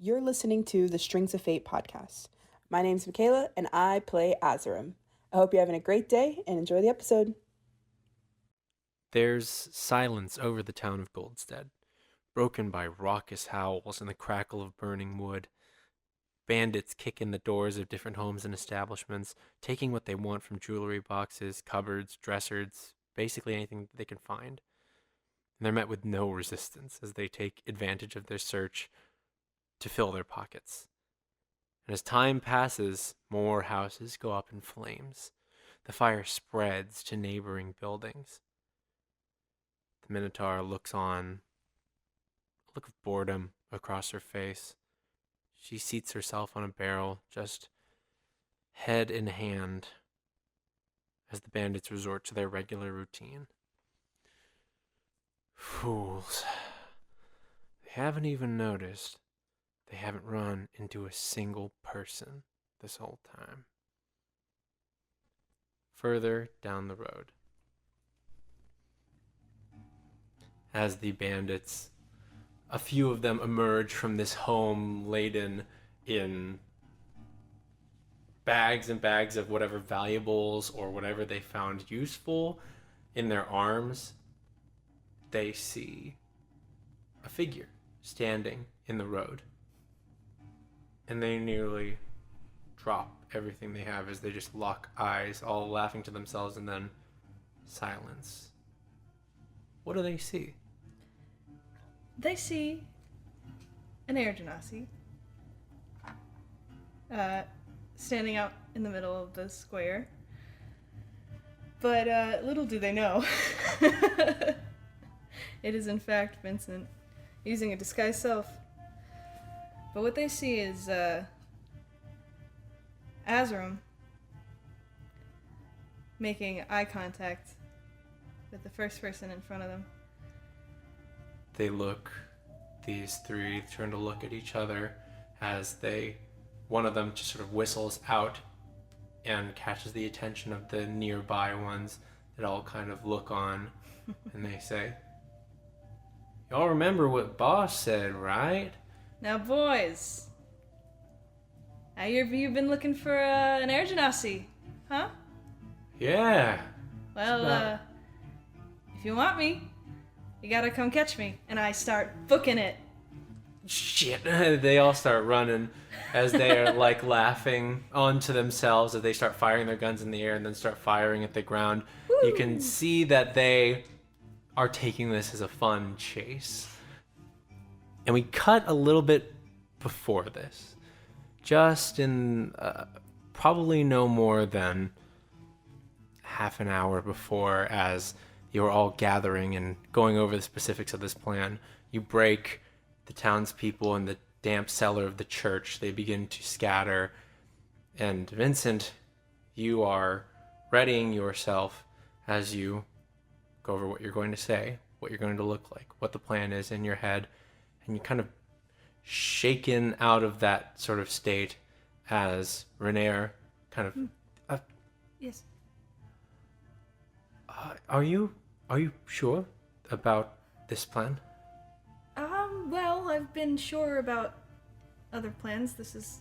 You're listening to the Strings of Fate podcast. My name's Mikayla, and I play Azzurum. I hope you're having a great day and enjoy the episode. There's silence over the town of Goldstead, broken by raucous howls and the crackle of burning wood. Bandits kick in the doors of different homes and establishments, taking what they want from jewelry boxes, cupboards, dressers, basically anything that they can find. And they're met with no resistance as they take advantage of their search to fill their pockets. And as time passes, more houses go up in flames. The fire spreads to neighboring buildings. The minotaur looks on, a look of boredom across her face. She seats herself on a barrel, just head in hand, as the bandits resort to their regular routine. Fools. They haven't even noticed. They haven't run into a single person this whole time. Further down the road, as the bandits, a few of them emerge from this home laden in bags and bags of whatever valuables or whatever they found useful in their arms, they see a figure standing in the road. And they nearly drop everything they have as they just lock eyes, all laughing to themselves, and then silence. What do they see? They see an air genasi standing out in the middle of the square. But little do they know, it is in fact Vincent, using a disguised self. But what they see is Azzurum making eye contact with the first person in front of them. They look, these three turn to look at each other as one of them just sort of whistles out and catches the attention of the nearby ones that all kind of look on, and they say, "Y'all remember what Boss said, right?" Now, boys, you've been looking for an air genasi, huh? Yeah. Well, if you want me, you gotta come catch me. And I start booking it. Shit. They all start running as they are like laughing onto themselves as they start firing their guns in the air and then start firing at the ground. Woo! You can see that they are taking this as a fun chase. And we cut a little bit before this, just in probably no more than half an hour before, as you're all gathering and going over the specifics of this plan. You break the townspeople in the damp cellar of the church. They begin to scatter. And Vincent, you are readying yourself as you go over what you're going to say, what you're going to look like, what the plan is in your head. And you kind of shaken out of that sort of state as Renaer kind of... Yes. Are you sure about this plan? Well, I've been sure about other plans. This is,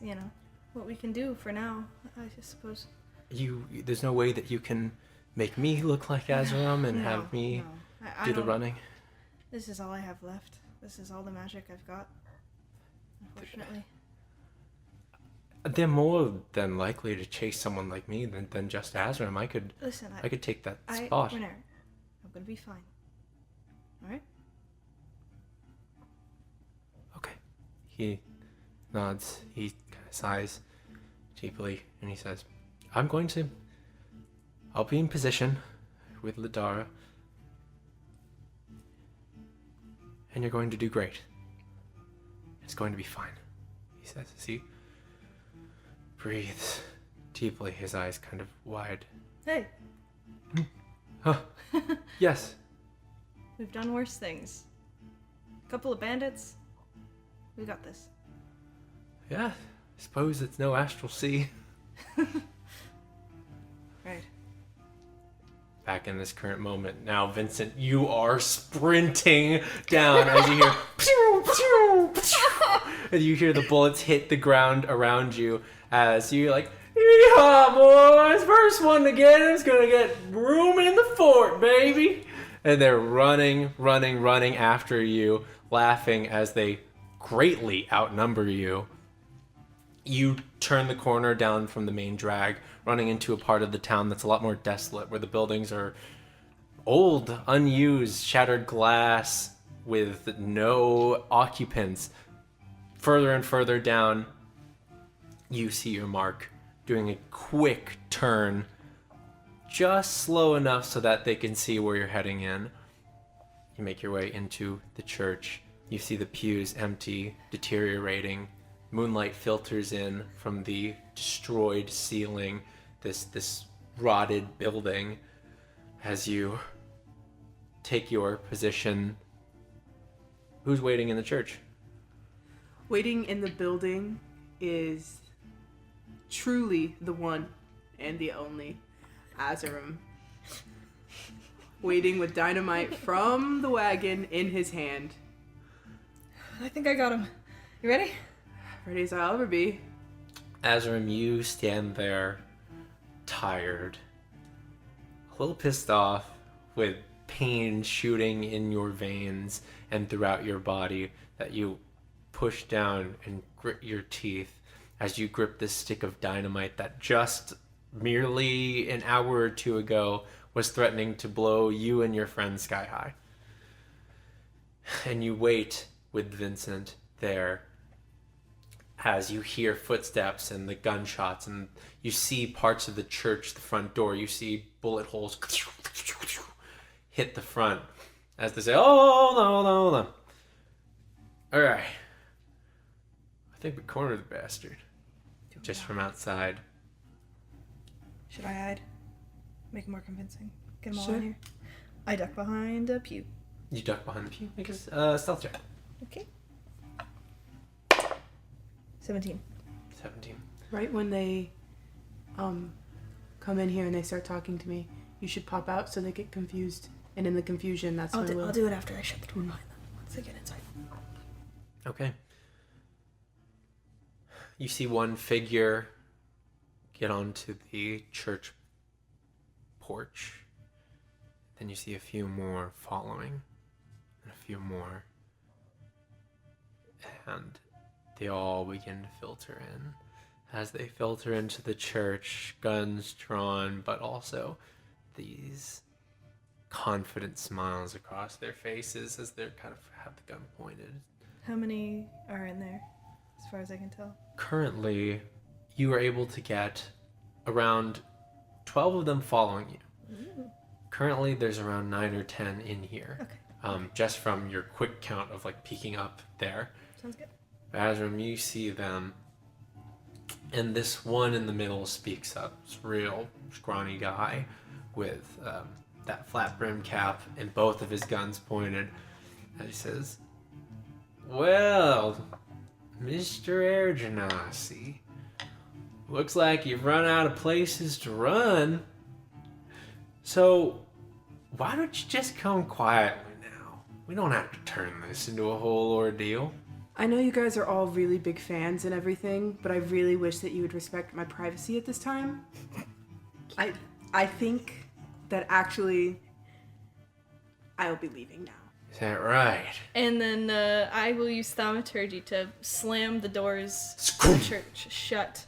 what we can do for now, I suppose. There's no way that you can make me look like Azzurum and have me do the running? This is all I have left. This is all the magic I've got, unfortunately. They're more than likely to chase someone like me than just Azzurum. I could take that spot. Renaer, I'm gonna be fine. Alright? Okay. He nods. He kind of sighs deeply, and he says, I'll be in position with Lidara, and you're going to do great. It's going to be fine, he says as he breathes deeply, his eyes kind of wide. Hey. Huh. Yes. We've done worse things. A couple of bandits. We got this. Yeah, I suppose it's no astral sea. Right. back in this current moment. Now, Vincent, you are sprinting down as you hear pew, pew, pew, and you hear the bullets hit the ground around you as you're like, yeehaw, boys, first one to get is gonna get room in the fort, baby. And they're running after you, laughing as they greatly outnumber you. You turn the corner down from the main drag, running into a part of the town that's a lot more desolate, where the buildings are old, unused, shattered glass with no occupants. Further and further down, you see your mark doing a quick turn, just slow enough so that they can see where you're heading in. You make your way into the church. You see the pews empty, deteriorating. Moonlight filters in from the destroyed ceiling, this rotted building, as you take your position. Who's waiting in the church? Waiting in the building is truly the one and the only Azzurum. Waiting with dynamite from the wagon in his hand. I think I got him. You ready? Ready as I'll ever be. Azzurum, you stand there, tired, a little pissed off, with pain shooting in your veins and throughout your body, that you push down and grit your teeth as you grip this stick of dynamite that just merely an hour or two ago was threatening to blow you and your friend sky high. And you wait with Vincent there as you hear footsteps and the gunshots, and you see parts of the church, the front door. You see bullet holes hit the front as they say, "Oh, no. All right. I think we cornered the bastard." Just from outside. Should I hide? Make it more convincing. Get them all Sure. in here. I duck behind a pew. You duck behind the pew. Make a stealth check. Okay. 17. 17. Right when they come in here and they start talking to me, you should pop out so they get confused. And in the confusion, that's when I'll do it after I shut the door behind them. Once they get inside. Okay. You see one figure get onto the church porch. Then you see a few more following. And a few more. And they all begin to filter in. As they filter into the church, guns drawn, but also these confident smiles across their faces as they're kind of have the gun pointed. How many are in there, as far as I can tell? Currently, you are able to get around 12 of them following you. Ooh. Currently, there's around 9 or 10 in here. Okay. Just from your quick count of like peeking up there. Sounds good. Azzurum, you see them, and this one in the middle speaks up. This real scrawny guy with that flat brim cap and both of his guns pointed. And he says, "Well, Mr. Ergenasi, looks like you've run out of places to run. So, why don't you just come quietly now? We don't have to turn this into a whole ordeal." I know you guys are all really big fans and everything, but I really wish that you would respect my privacy at this time. I think that actually I'll be leaving now. Is that right? And then I will use thaumaturgy to slam the doors of the church shut.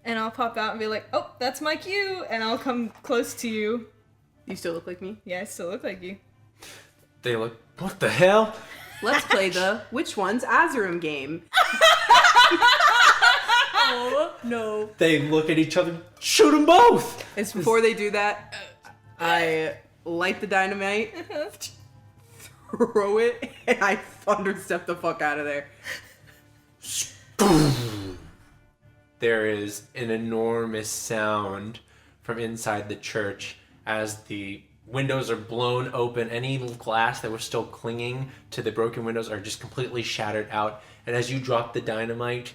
And I'll pop out and be like, "Oh, that's my cue," and I'll come close to you. You still look like me? Yeah, I still look like you. They look, what the hell? Let's play the Which One's Azzurum game. Oh, no. They look at each other, shoot them both! It's before they do that, I light the dynamite, throw it, and I thunderstep the fuck out of there. There is an enormous sound from inside the church as the windows are blown open. Any glass that was still clinging to the broken windows are just completely shattered out. And as you drop the dynamite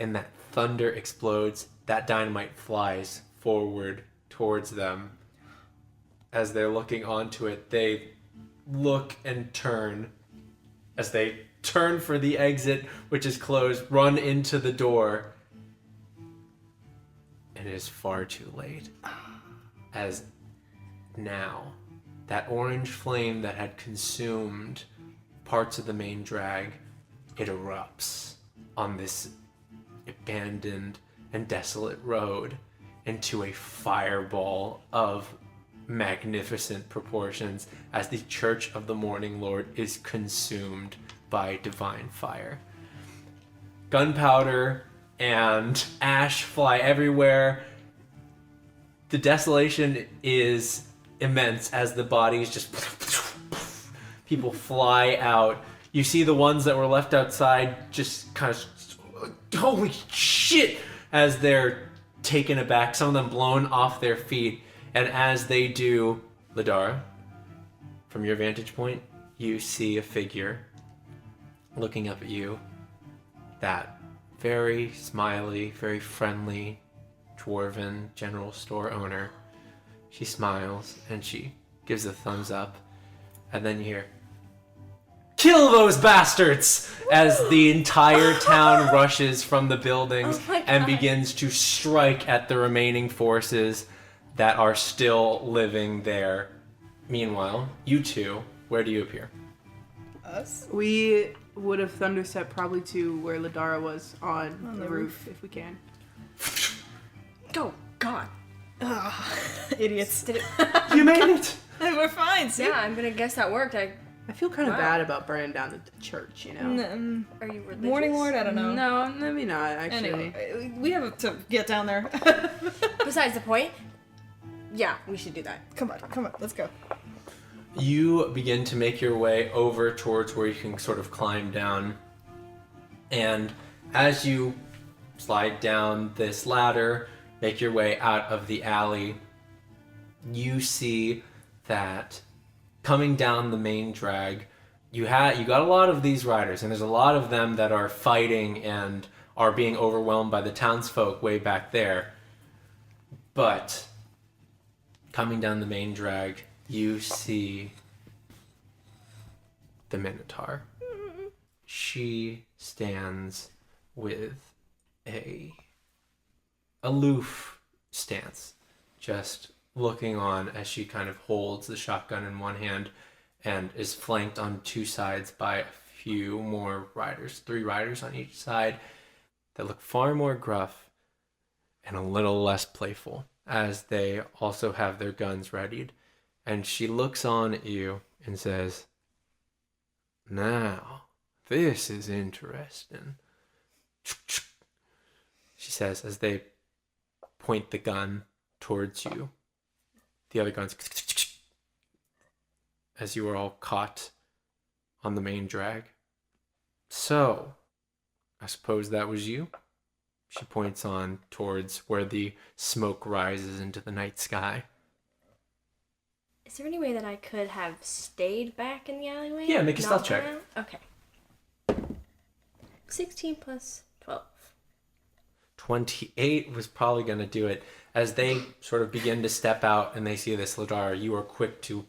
and that thunder explodes, that dynamite flies forward towards them. as they're looking onto it, they look and turn. As they turn for the exit, which is closed, run into the door. And it is far too late. As now, that orange flame that had consumed parts of the main drag, it erupts on this abandoned and desolate road into a fireball of magnificent proportions as the Church of the Morning Lord is consumed by divine fire. Gunpowder and ash fly everywhere. The desolation is immense as the bodies just people fly out. You see the ones that were left outside just kind of holy shit as they're taken aback, some of them blown off their feet. And as they do, Lidara, from your vantage point, you see a figure looking up at you. That very smiley, very friendly dwarven general store owner. She smiles and she gives a thumbs up. And then you hear, "Kill those bastards!" as the entire town rushes from the buildings and begins to strike at the remaining forces that are still living there. Meanwhile, you two, where do you appear? Us? We would have thunderstep probably to where Lidara was on the roof if we can. Oh, God. Oh, idiots. Did it? You made it! We're fine, see? Yeah, I'm gonna guess that worked. I feel kind of Wow. bad about burning down the church, you know? Are you religious? Morning Lord, I don't know. No, maybe not, actually. Anyway, we have to get down there. Besides the point, yeah, we should do that. Come on, let's go. You begin to make your way over towards where you can sort of climb down. And as you slide down this ladder, make your way out of the alley, you see that coming down the main drag, you got a lot of these riders, and there's a lot of them that are fighting and are being overwhelmed by the townsfolk way back there. But coming down the main drag, you see the Minotaur. She stands with a aloof stance, just looking on as she kind of holds the shotgun in one hand and is flanked on two sides by a few more riders, 3 riders on each side that look far more gruff and a little less playful, as they also have their guns readied. And she looks on at you and says, "Now, this is interesting," she says as they point the gun towards you. The other guns, as you are all caught on the main drag. "So, I suppose that was you?" She points on towards where the smoke rises into the night sky. Is there any way that I could have stayed back in the alleyway? Yeah, make a stealth Not check. around? Okay. 16 plus 12. 28 was probably going to do it. As they sort of begin to step out and they see this Lidara, you are quick to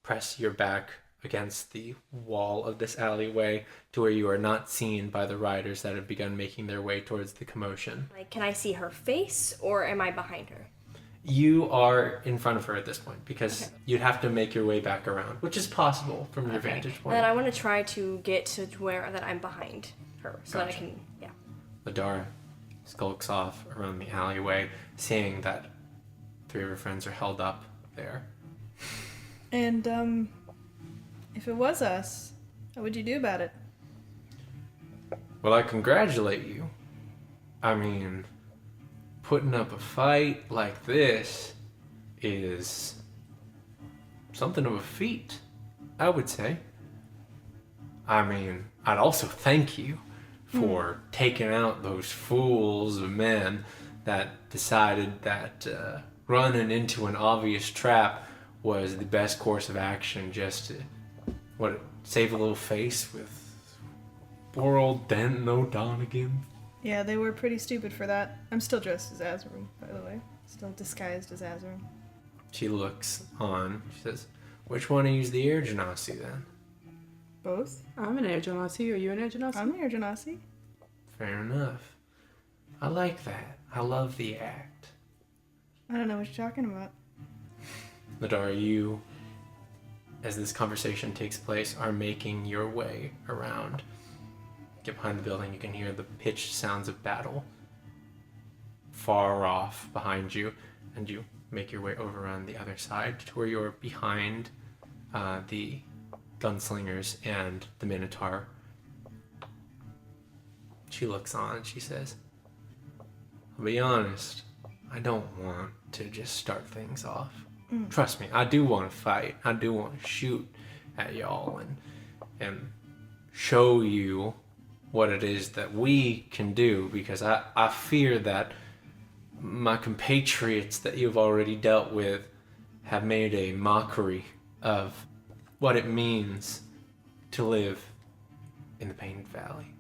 press your back against the wall of this alleyway to where you are not seen by the riders that have begun making their way towards the commotion. Like, can I see her face, or am I behind her? You are in front of her at this point because you'd have to make your way back around, which is possible from your vantage point. Then I want to try to get to where that I'm behind her, so that I can, yeah. Lidara skulks off around the alleyway, seeing that 3 of her friends are held up there. And, if it was us, what would you do about it? Well, I congratulate you. I mean, putting up a fight like this is something of a feat, I would say. I mean, I'd also thank you for taking out those fools of men that decided that running into an obvious trap was the best course of action, just to save a little face with poor old Donogan. Yeah, they were pretty stupid for that. I'm still dressed as Azzurum, by the way. Still disguised as Azzurum. She looks on. She says, which one of you's the air genasi then? Both? I'm an air genasi. Are you an air genasi? I'm an air genasi. Fair enough. I like that. I love the act. I don't know what you're talking about. Lidara, you, as this conversation takes place, are making your way around. Get behind the building, you can hear the pitched sounds of battle far off behind you, and you make your way over on the other side to where you're behind the gunslingers and the minotaur. She looks on and she says, I'll be honest, I don't want to just start things off. Trust me, I do want to fight. I do want to shoot at y'all and show you what it is that we can do, because I fear that my compatriots that you've already dealt with have made a mockery of what it means to live in the Painted Valley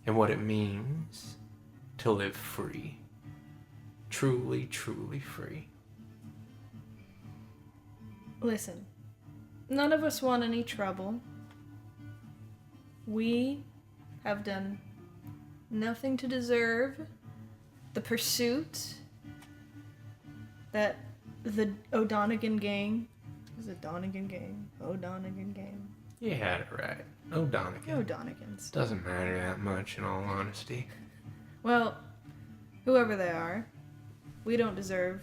and what it means to live free. Truly, truly free. Listen, none of us want any trouble. We have done nothing to deserve the pursuit that the Donogan Gang... Is it Donogan Gang? Donogan Gang. You had it right. Donogan. Donogans. Doesn't matter that much, in all honesty. Well, whoever they are, we don't deserve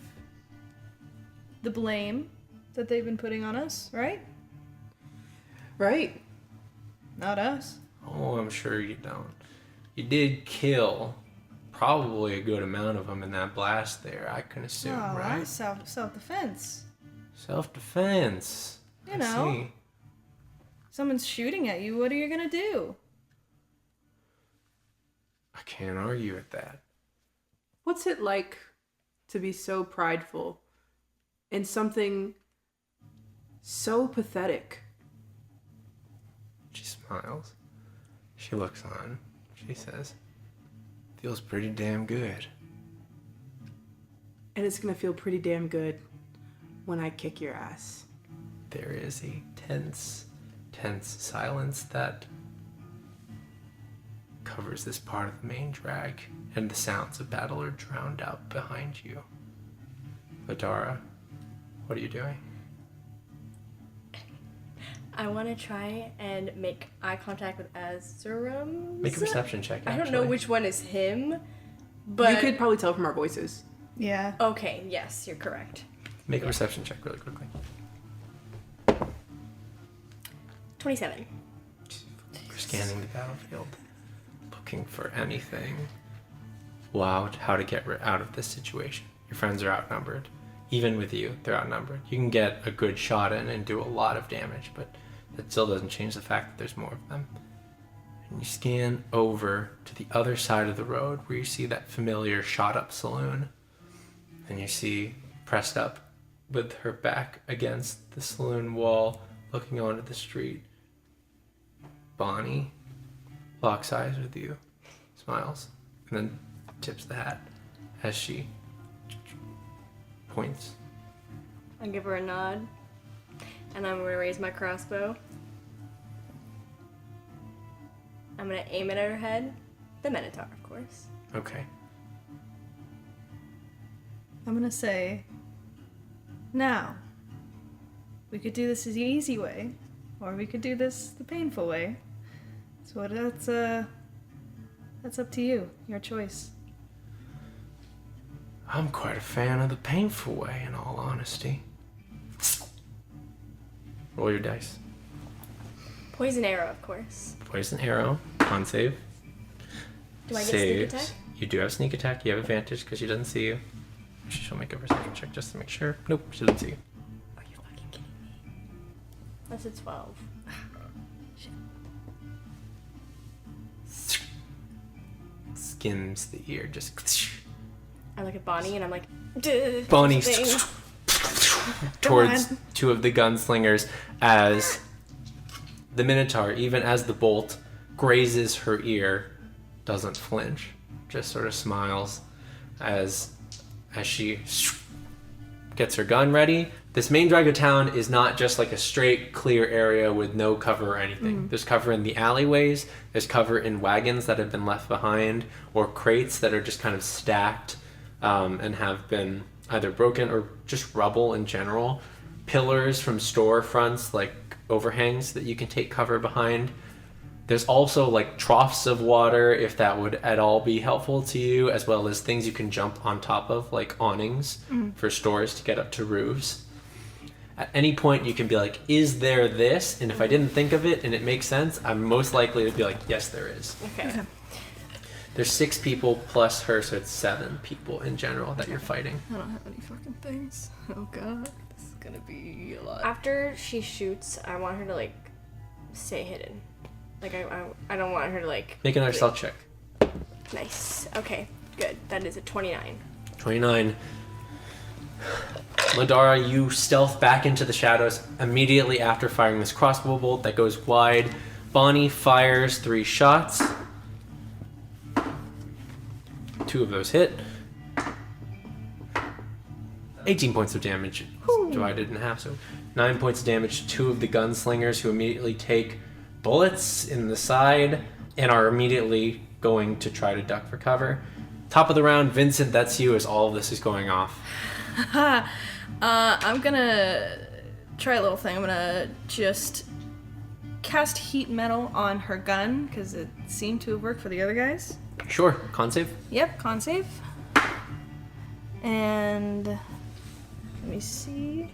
the blame that they've been putting on us, right? Right. Not us. Oh, I'm sure you don't. You did kill probably a good amount of them in that blast there, I can assume, right? That's self-defense. Self-defense. You I know. see. Someone's shooting at you, what are you gonna do? I can't argue with that. What's it like to be so prideful in something so pathetic? She smiles. She looks on. She says, feels pretty damn good. And it's gonna feel pretty damn good when I kick your ass. There is a tense silence that covers this part of the main drag, and the sounds of battle are drowned out behind you. Lidara, what are you doing? I want to try and make eye contact with Azzurum. Make a perception check, I actually. don't know which one is him, but... You could probably tell from our voices. Yeah. Okay, yes, you're correct. Make a perception check really quickly. 27. You're scanning the battlefield, looking for anything. Wow, how to get out of this situation. Your friends are outnumbered. Even with you, they're outnumbered. You can get a good shot in and do a lot of damage, but that still doesn't change the fact that there's more of them. And you scan over to the other side of the road where you see that familiar shot-up saloon. And you see, pressed up with her back against the saloon wall, looking onto the street, Bonnie locks eyes with you, smiles, and then tips the hat as she points. I give her a nod, and I'm going to raise my crossbow. I'm going to aim it at her head. The minotaur, of course. Okay. I'm gonna say, now, we could do this the easy way, or we could do this the painful way. So that's up to you, your choice. I'm quite a fan of the painful way, in all honesty. Roll your dice. Poison arrow, of course. Poison arrow, con save. Do I get sneak Saves. attack? You do have sneak attack. You have advantage because she doesn't see you. She'll make a perception check just to make sure. Nope, she doesn't see you. Are you fucking kidding me? That's a 12. Skims the ear, just I look at Bonnie and I'm like, duh. Bonnie thing. towards two of the gunslingers as the minotaur, even as the bolt grazes her ear, doesn't flinch, just sort of smiles as she gets her gun ready. This main drag of town is not just like a straight, clear area with no cover or anything. There's cover in the alleyways. There's cover in wagons that have been left behind, or crates that are just kind of stacked and have been either broken or just rubble in general. Pillars from storefronts, like overhangs that you can take cover behind. There's also like troughs of water, if that would at all be helpful to you, as well as things you can jump on top of, like awnings for stores to get up to roofs. At any point, you can be like, is there this? And if I didn't think of it and it makes sense, I'm most likely to be like, yes, there is. Okay. There's 6 people plus her, so it's 7 people in general that you're fighting. I don't have any fucking things. Oh god, this is gonna be a lot. After she shoots, I want her to like stay hidden. Like I don't want her to like. Make another stealth check. Nice. Okay. Good. That is a 29. 29. Lidara, you stealth back into the shadows immediately after firing this crossbow bolt that goes wide. Bonnie fires 3 shots. 2 of those hit. 18 points of damage. It's divided in half, so 9 points of damage to 2 of the gunslingers, who immediately take bullets in the side and are immediately going to try to duck for cover. Top of the round, Vincent, that's you as all of this is going off. I'm gonna try a little thing. I'm gonna just cast heat metal on her gun, because it seemed to have worked for the other guys. Sure, con save. Yep, con save. And let me see.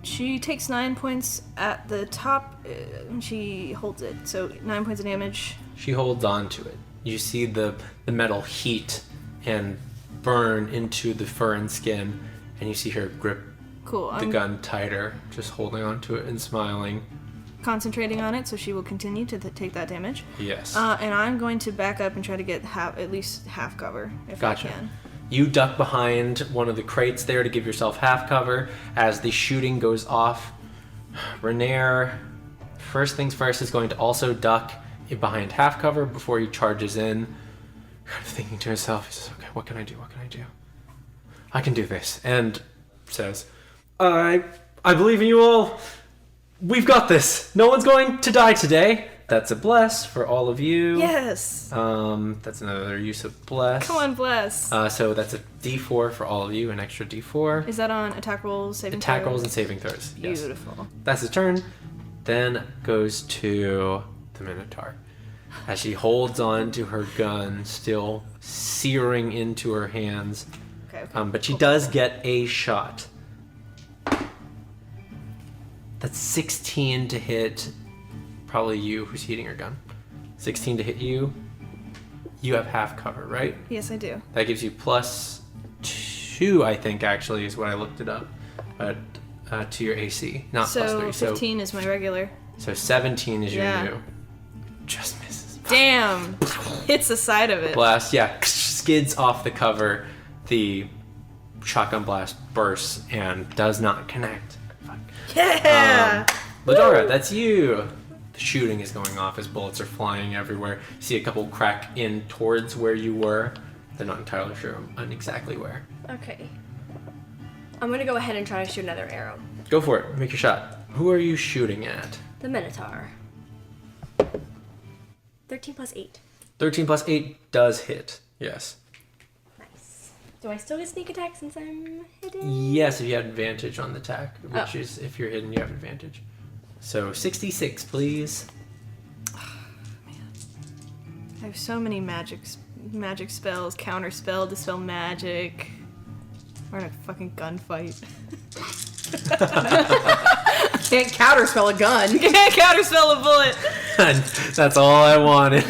She takes 9 points at the top, and she holds it. So 9 points of damage. She holds on to it. You see the metal heat and burn into the fur and skin, and you see her grip Cool. the gun tighter, just holding on to it and smiling. Concentrating on it, so she will continue to take that damage. Yes. And I'm going to back up and try to get at least half cover if Gotcha. I can. You duck behind one of the crates there to give yourself half cover as the shooting goes off. Renair, first things first, is going to also duck behind half cover before he charges in. Kind of thinking to himself, he says, okay, what can I do? What can I do? I can do this. And says, I believe in you all. We've got this. No one's going to die today. That's a bless for all of you. Yes. That's another use of bless. Come on, bless. So that's a D4 for all of you, an extra D4. Is that on attack rolls, saving Attack throws? rolls and saving throws. Yes. Beautiful. That's his turn. Then goes to the Minotaur. As she holds on to her gun, still searing into her hands. Okay. But she does get a shot. That's 16 to hit. Probably you who's heating her gun. 16 to hit you. You have half cover, right? Yes, I do. That gives you +2, I think, actually, is what I looked it up. But to your AC, not +3. So 15 is my regular. So 17 is your Yeah. new. Just misses. Damn! Hits the side of it. Blast, yeah, skids off the cover. The shotgun blast bursts and does not connect. Fuck. Yeah! Lidara, that's you. The shooting is going off as bullets are flying everywhere. You see a couple crack in towards where you were. They're not entirely sure on exactly where. Okay. I'm gonna go ahead and try to shoot another arrow. Go for it. Make your shot. Who are you shooting at? The Minotaur. 13 plus 8. 13 plus 8 does hit. Yes. Nice. Do I still get sneak attack since I'm hidden? Yes, if you have advantage on the attack, which Oh. is if you're hidden, you have advantage. So 66, please. I have so many magic spells, counter spell, dispel magic. We're in a fucking gunfight. Can't counterspell a gun. Can't counter spell a bullet. That's all I wanted.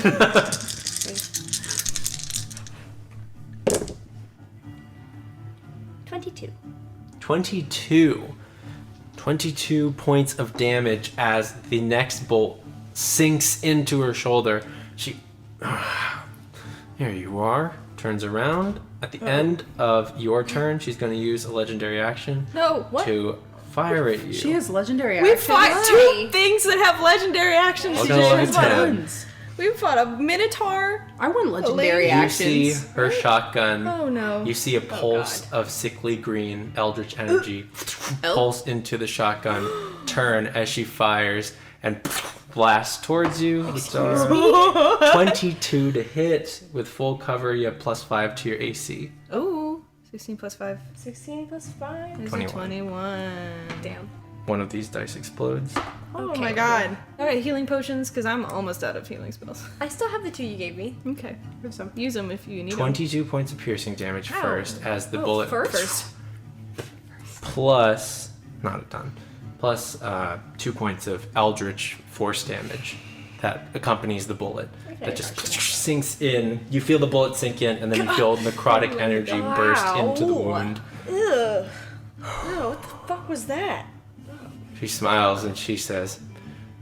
22. 22 points of damage as the next bolt sinks into her shoulder. She, here you are, turns around. At the end of your turn, she's going to use a legendary action No, what? to fire at you. She has legendary We action. fought two things that have legendary actions Welcome today. to level She has 10. buttons. We fought a minotaur. I want legendary You You actions. see her shotgun. Oh no. You see a pulse of sickly green eldritch energy pulse into the shotgun, turn as she fires, and blast towards you. Lidara. 22 to hit with full cover. You have +5 to your AC. Ooh. 16 plus 5. 16 plus 5. Is 21. 21. Damn. One of these dice explodes. Oh Okay. my god. Alright, healing potions, because I'm almost out of healing spells. I still have the 2 you gave me. Okay. Use them if you need them. 22 points of piercing damage Ow. first as the Oh, bullet first? plus, not a ton, plus 2 points of eldritch force damage that accompanies the bullet. Okay, That just sinks in. You feel the bullet sink in, and then you feel necrotic energy burst into the wound. Ugh. No, what the fuck was that? She smiles and she says,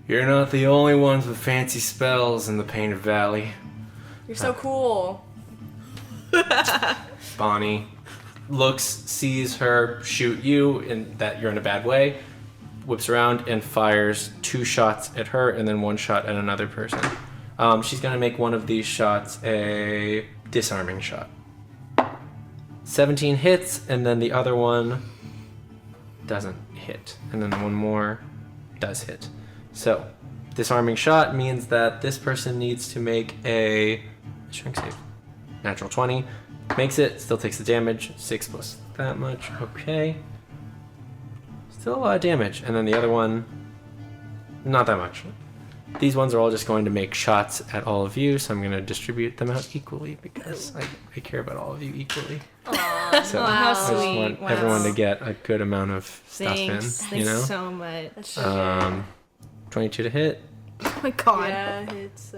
"You're not the only ones with fancy spells in the Painted Valley." You're so cool. Bonnie looks, sees her shoot you, and that you're in a bad way, whips around and fires 2 shots at her and then 1 shot at another person. She's gonna make one of these shots a disarming shot. 17 hits, and then the other one doesn't hit, and then one more does hit. So, disarming shot means that this person needs to make a strength save. Natural 20. Makes it, still takes the damage. 6 plus that much. Okay. Still a lot of damage. And then the other one, not that much. These ones are all just going to make shots at all of you, so I'm going to distribute them out equally because I care about all of you equally. Aww. So Oh, how I just sweet. want Wow. everyone to get a good amount of stuff Thanks. in, Thanks you know? so much. That's so 22 to hit, Oh my god. Yeah, it's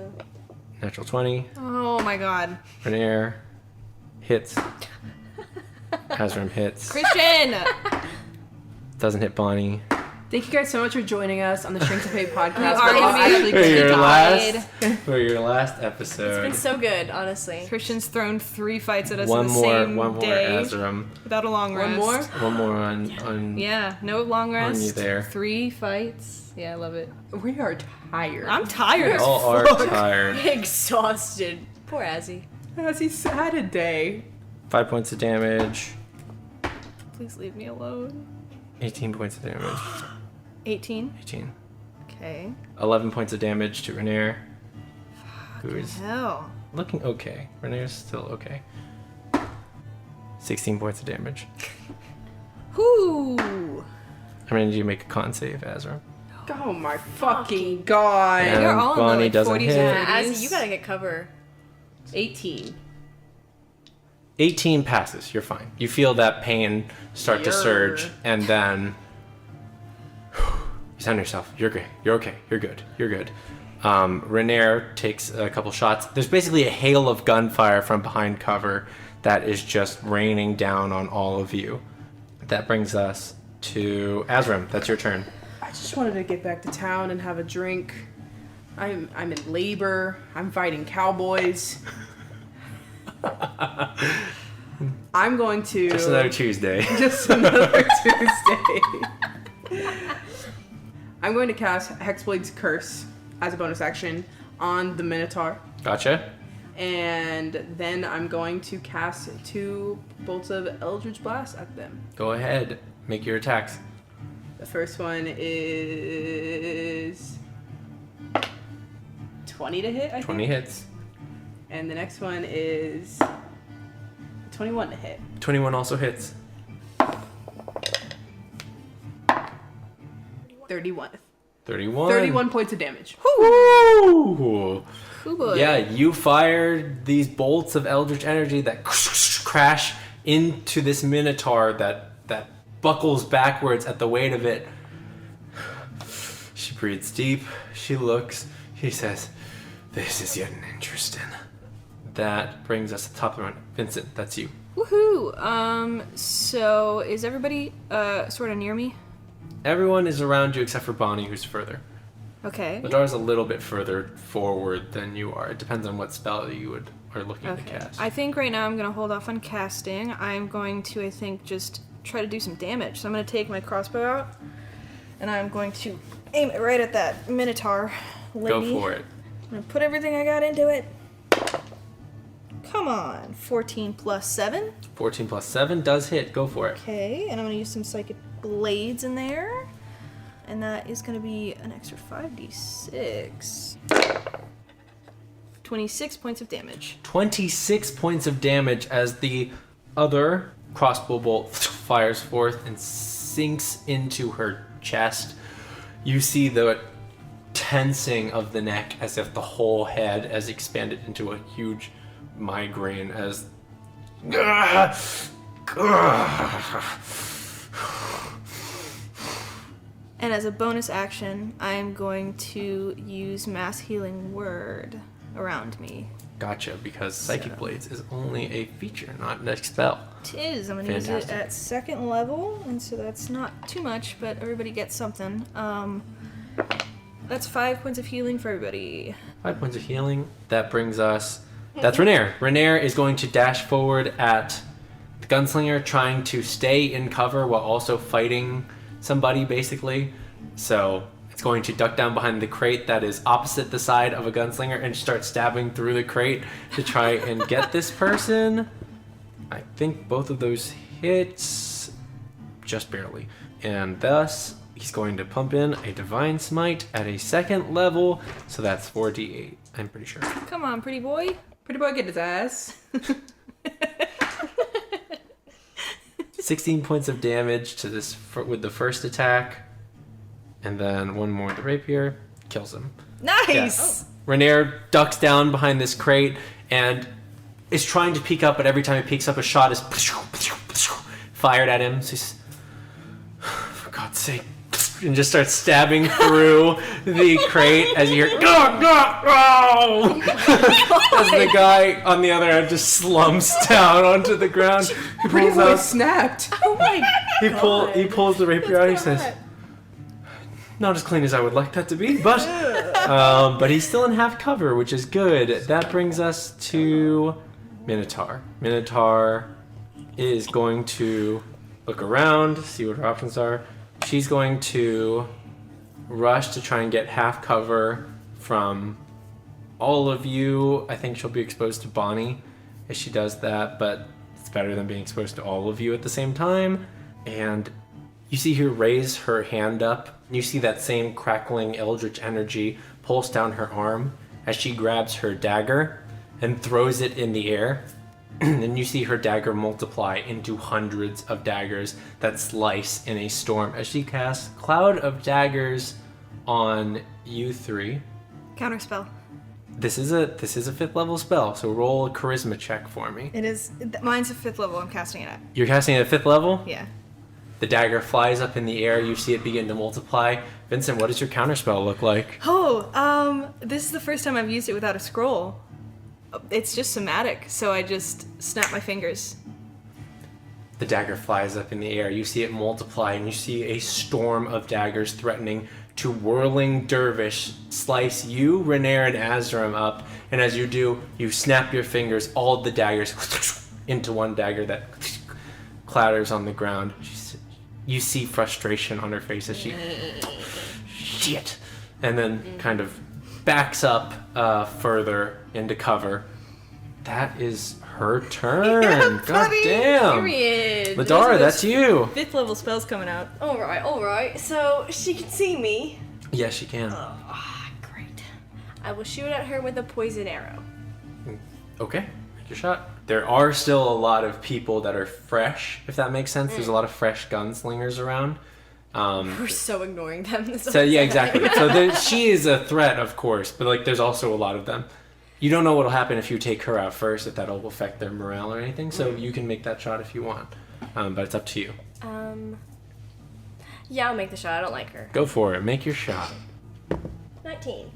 natural 20, Oh my god. Renair hits, Azzurum hits, Christian! doesn't hit Bonnie. Thank you guys so much for joining us on the Shrink to Pay podcast. are We're all gonna be- actually For gonna your die. last It's episode. been so good, honestly. Christian's thrown 3 fights at us one in the more same day Azzurum. without a long rest. One more? One more on Yeah, no long rest. you there. 3 fights. Yeah, I love it. We are tired. I'm tired as all are fuck. tired. Exhausted. Poor Azzy. As he had a day. 5 points of damage, Please leave me alone. 18 points of damage. 18. 18. Okay. 11 points of damage to Renair, who is Hell. looking okay. Renair's still okay. 16 points of damage. Whoo! I'm gonna need you to make a con save, Azzurum. Oh my fucking god. Yeah. You're all in the Bonnie like doesn't 40s hit. and Yeah, 30s. Azzy, you gotta get cover. 18. 18 passes. You're fine. You feel that pain start to surge, Yer. and then you sound yourself. You're great. You're okay. You're good. You're good. Renair takes a couple shots. There's basically a hail of gunfire from behind cover that is just raining down on all of you. That brings us to Azzurum. That's your turn. I just wanted to get back to town and have a drink. I'm in labor. I'm fighting cowboys. I'm going to Just another Tuesday. just another Tuesday. I'm going to cast Hexblade's Curse as a bonus action on the Minotaur. Gotcha. And then I'm going to cast 2 bolts of Eldritch Blast at them. Go ahead. Make your attacks. The first one is 20 to hit, I 20 think. hits. And the next one is 21 to hit. 21 also hits. 31. 31. 31 points of damage. Woo! Cool boy. Yeah, you fired these bolts of eldritch energy that crash into this minotaur that buckles backwards at the weight of it. She breathes deep. She looks. She says, "This is getting interesting." That brings us to the top of the round. Vincent, that's you. Woohoo! So is everybody sort of near me? Everyone is around you except for Bonnie, who's further. Okay. Lidara's a little bit further forward than you are. It depends on what spell you are looking to Okay. cast. I think right now I'm gonna hold off on casting. I'm going to, I think, just try to do some damage. So I'm gonna take my crossbow out, and I'm going to aim it right at that Minotaur lady. Go for it. I'm gonna put everything I got into it. Come on. 14 plus 7. 14 plus 7 does hit. Go for it. Okay, and I'm gonna use some psychic blades in there. And that is gonna be an extra 5d6. 26 points of damage. 26 points of damage as the other crossbow bolt fires forth and sinks into her chest. You see the tensing of the neck as if the whole head has expanded into a huge migraine as And as a bonus action, I'm going to use Mass Healing Word around me. Gotcha, because Psychic Blades is only a feature, not an spell. It is. I'm going to use it at 2nd level, and so that's not too much, but everybody gets something. That's 5 points of healing for everybody. 5 points of healing. That brings us... That's Renair. Renair is going to dash forward at the gunslinger, trying to stay in cover while also fighting somebody, basically. So it's going to duck down behind the crate that is opposite the side of a gunslinger and start stabbing through the crate to try and get this person. I think both of those hits just barely. And thus, he's going to pump in a Divine Smite at a 2nd level, so that's 4d8, I'm pretty sure. Come on, pretty boy. Pretty boy, get his ass. 16 points of damage to this with the first attack, and then one more with the rapier, kills him. Nice! Yeah. Renair ducks down behind this crate and is trying to peek up, but every time he peeks up, a shot is fired at him. So he's, for God's sake, and just starts stabbing through the crate as you hear, "Go, go, go!" as the guy on the other end just slumps down onto the ground. He Pretty pulls boy out, snapped. Oh my he pulls the rapier out. He says, "Not as clean as I would like that to be, but he's still in half cover, which is good." That brings us to Minotaur. Minotaur is going to look around, see what her options are. She's going to rush to try and get half cover from all of you. I think she'll be exposed to Bonnie if she does that, but it's better than being exposed to all of you at the same time. And you see her raise her hand up. You see that same crackling eldritch energy pulse down her arm as she grabs her dagger and throws it in the air. And you see her dagger multiply into hundreds of daggers that slice in a storm as she casts Cloud of Daggers on you three. Counterspell. This is a 5th level spell, so roll a charisma check for me. It is. Mine's a 5th level. I'm casting it at. You're casting it at 5th level? Yeah. The dagger flies up in the air. You see it begin to multiply. Vincent, what does your counterspell look like? Oh, this is the first time I've used it without a scroll. It's just somatic, so I just snap my fingers. The dagger flies up in the air. You see it multiply, and you see a storm of daggers threatening to whirling dervish slice you, Renair, and Azzurum up. And as you do, you snap your fingers, all the daggers into one dagger that clatters on the ground. You see frustration on her face as she shit, and then kind of backs up further into cover. That is her turn. Yeah, God damn. Period. Lidara, that's you. 5th level spells coming out. All right. So she can see me. Yes, she can. Oh, great. I will shoot at her with a poison arrow. Okay, make your shot. There are still a lot of people that are fresh, if that makes sense. There's a lot of fresh gunslingers around. We're so ignoring them. So yeah, exactly. So she is a threat, of course, but like there's also a lot of them. You don't know what'll happen if you take her out first, if that'll affect their morale or anything. So you can make that shot if you want, but it's up to you. Yeah, I'll make the shot. I don't like her. Go for it. Make your shot. 19.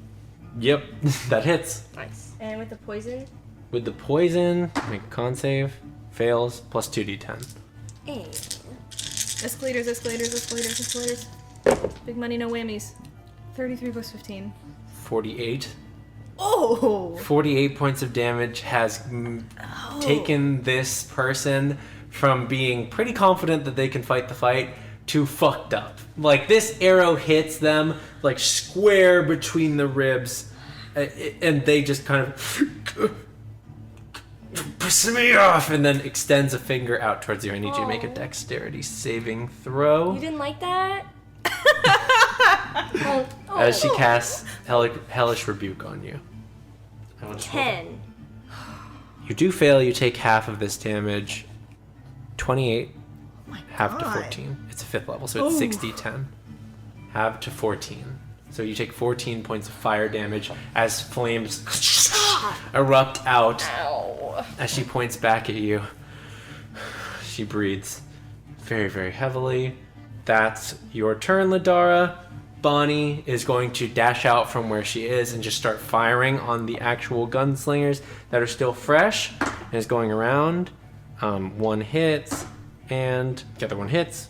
Yep, that hits. Nice. And with the poison? With the poison, make a con save. Fails, plus 2d10. And... Escalators. Big money, no whammies. 33 plus 15. 48. Oh! 48 points of damage has taken this person from being pretty confident that they can fight the fight to fucked up. Like, this arrow hits them, like, square between the ribs and they just kind of piss me off, and then extends a finger out towards you. I need you to make a dexterity saving throw. You didn't like that? As she casts hellish rebuke on you. 10. You do fail. You take half of this damage. 28. Half to God. 14. It's a 5th level, so it's 60-10. Half to 14. So you take 14 points of fire damage as flames erupt out. Ow. As she points back at you. She breathes very, very heavily. That's your turn, Lidara. Bonnie is going to dash out from where she is and just start firing on the actual gunslingers that are still fresh, and is going around. One hits, and the other one hits.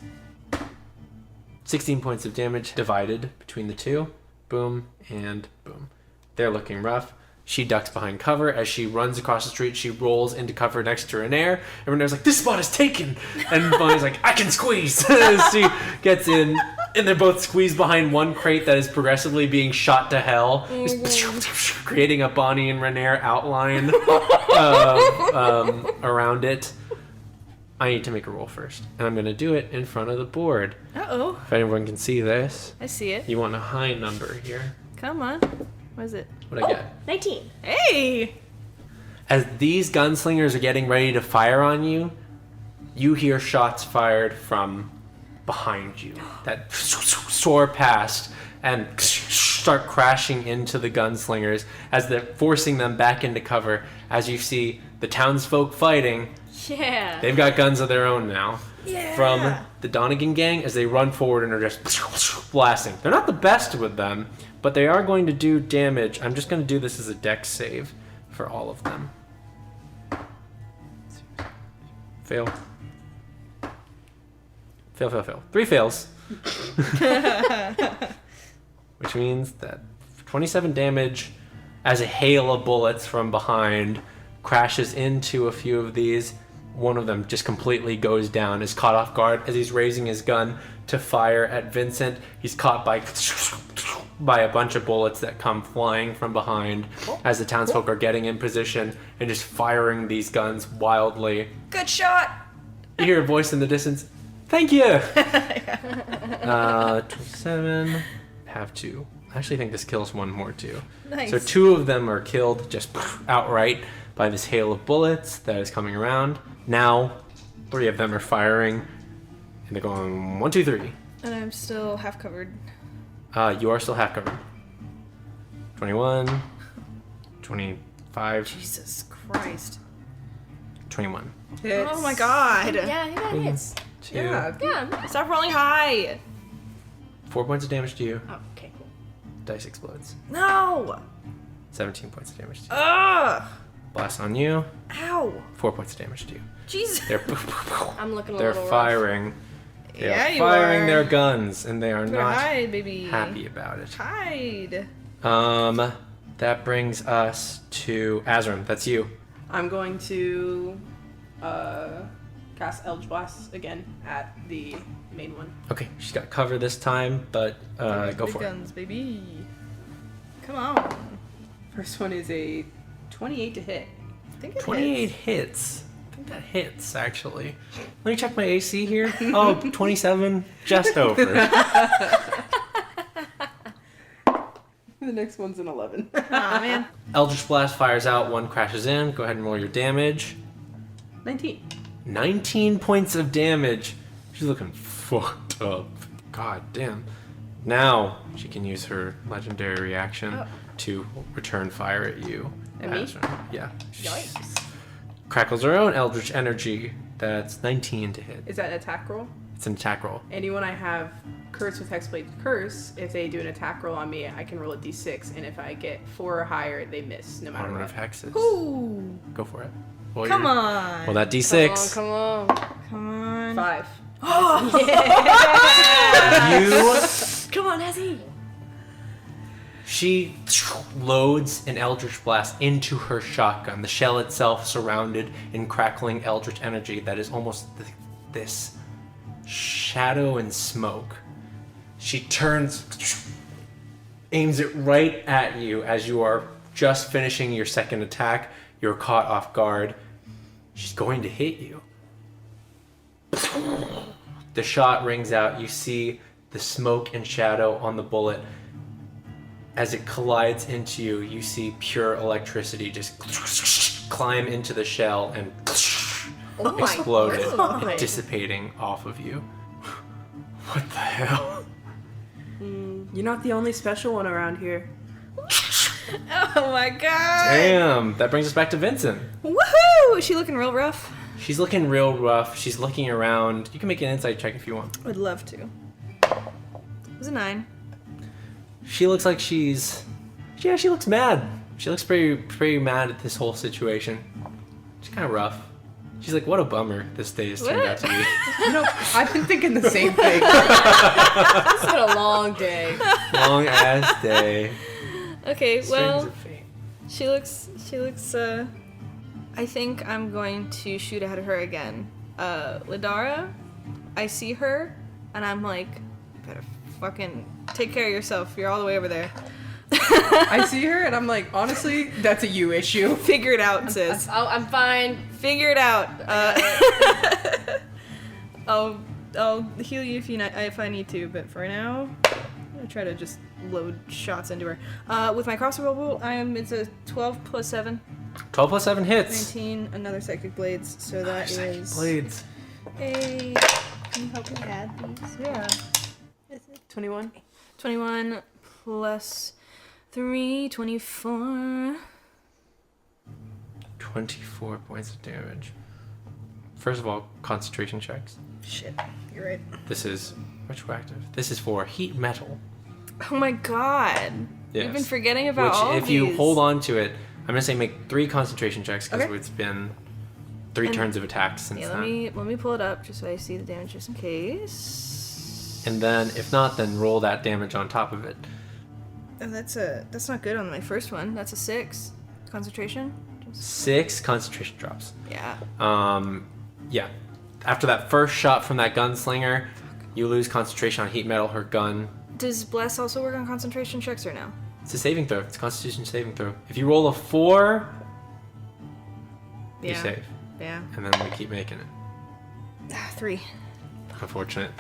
16 points of damage divided between the two. Boom and boom. They're looking rough. She ducks behind cover. As she runs across the street, she rolls into cover next to Renair. And Renair's like, this spot is taken! And Bonnie's like, I can squeeze! She gets in, and they're both squeezed behind one crate that is progressively being shot to hell, creating a Bonnie and Renair outline around it. I need to make a roll first, and I'm going to do it in front of the board. Uh-oh. If anyone can see this, I see it. you want a high number here. Come on. What is it? What I get? 19. Hey! As these gunslingers are getting ready to fire on you, you hear shots fired from behind you that soar past and start crashing into the gunslingers as they're forcing them back into cover. As you see the townsfolk fighting, Yeah. they've got guns of their own now. Yeah. From the Donogan Gang as they run forward and are just blasting. They're not the best with them, but they are going to do damage. I'm just going to do this as a dex save for all of them. Fail. Fail, fail, fail. 3 fails. Which means that 27 damage as a hail of bullets from behind crashes into a few of these. One of them just completely goes down, is caught off guard as he's raising his gun to fire at Vincent. He's caught by a bunch of bullets that come flying from behind as the townsfolk are getting in position and just firing these guns wildly. Good shot! You hear a voice in the distance. Thank you! 27. Have 2. I actually think this kills one more too. Nice. So 2 of them are killed just outright by this hail of bullets that is coming around. Now 3 of them are firing, and they're going 1, 2, 3. And I'm still half covered. You are still half covered. 21, 25, Jesus Christ. 21. Hits. Oh my god. Yeah, you got hits. 2. Yeah. Yeah. Stop rolling high. 4 points of damage to you. Oh, okay, cool. Dice explodes. No. 17 points of damage to you. Ugh. Blast on you. Ow. 4 points of damage to you. Jesus. They're I'm looking a they're little rough. firing. They're Yeah, you firing are. their guns, and they are Better not hide, baby. happy about it. Hide. That brings us to Azzurum. That's you. I'm going to cast Eldritch Blast again at the main one. Okay, she's got cover this time, but go Big for it. guns, baby. Come on. First one is a 28 to hit. I think it 28 hits. I think that hits, actually. Let me check my AC here. Oh, 27. Just over. The next one's an 11. Aw, man. Eldritch Blast fires out. 1 crashes in. Go ahead and roll your damage. 19. 19 points of damage. She's looking fucked up. God damn. Now she can use her legendary reaction to return fire at you. At me? Yeah. Yikes. Crackles her own eldritch energy. That's 19 to hit. Is that an attack roll? It's an attack roll. Anyone I have Curse with Hexblade Curse, if they do an attack roll on me, I can roll a d6, and if I get 4 or higher, they miss, no matter Armor what. of Hexes. Ooh. Go for it. Roll Come your- on. Well, that d6. Come on. Come on. 5. You. Come on, Ezzy. She loads an eldritch blast into her shotgun. The shell itself surrounded in crackling eldritch energy that is almost this shadow and smoke. She turns, aims it right at you as you are just finishing your second attack. You're caught off guard. She's going to hit you. The shot rings out. You see the smoke and shadow on the bullet. As it collides into you, you see pure electricity just climb into the shell and explode it, dissipating off of you. What the hell? You're not the only special one around here. Oh my god! Damn, that brings us back to Vincent. Woohoo! Is she looking real rough? She's looking real rough. She's looking around. You can make an insight check if you want. Would love to. It was a 9. She looks like she looks mad. She looks pretty mad at this whole situation. She's kind of rough. She's like, what a bummer this day has turned out to be. You know, I've been thinking the same thing. It's been a long day. Long ass day. Okay, Strings well, of fate. she looks, I think I'm going to shoot at her again. Lidara, I see her, and I'm like, you better fucking take care of yourself. You're all the way over there. I see her and I'm like, honestly, that's a you issue. Figure it out, sis. I'm fine. Figure it out. I'll heal you if I need to, but for now, I'm gonna try to just load shots into her. With my crossbow bolt, it's a 12 plus 7. 12 plus 7 hits. 19, another psychic blades, so that Psychic is blades. a... Can you help me add these? Yeah. 21. 21 plus 3, 24. 24 points of damage. First of all, concentration checks. Shit, you're right. This is retroactive. This is for heat metal. Oh my god. Yes. You've been forgetting about all Which, if these. you hold on to it, I'm gonna say make 3 concentration checks because Okay. it's been 3 turns of attack since Yeah, then. let me pull it up just so I see the damage just in case. And then, if not, then roll that damage on top of it. And that's not good on my first one. That's a 6 concentration. 6 concentration drops. Yeah. Yeah. After that first shot from that gunslinger, you lose concentration on heat metal. Her gun. Does Bless also work on concentration checks or no? It's a saving throw. It's a Constitution saving throw. If you roll a 4, you Yeah. save, Yeah. and then we keep making it. 3. Unfortunate.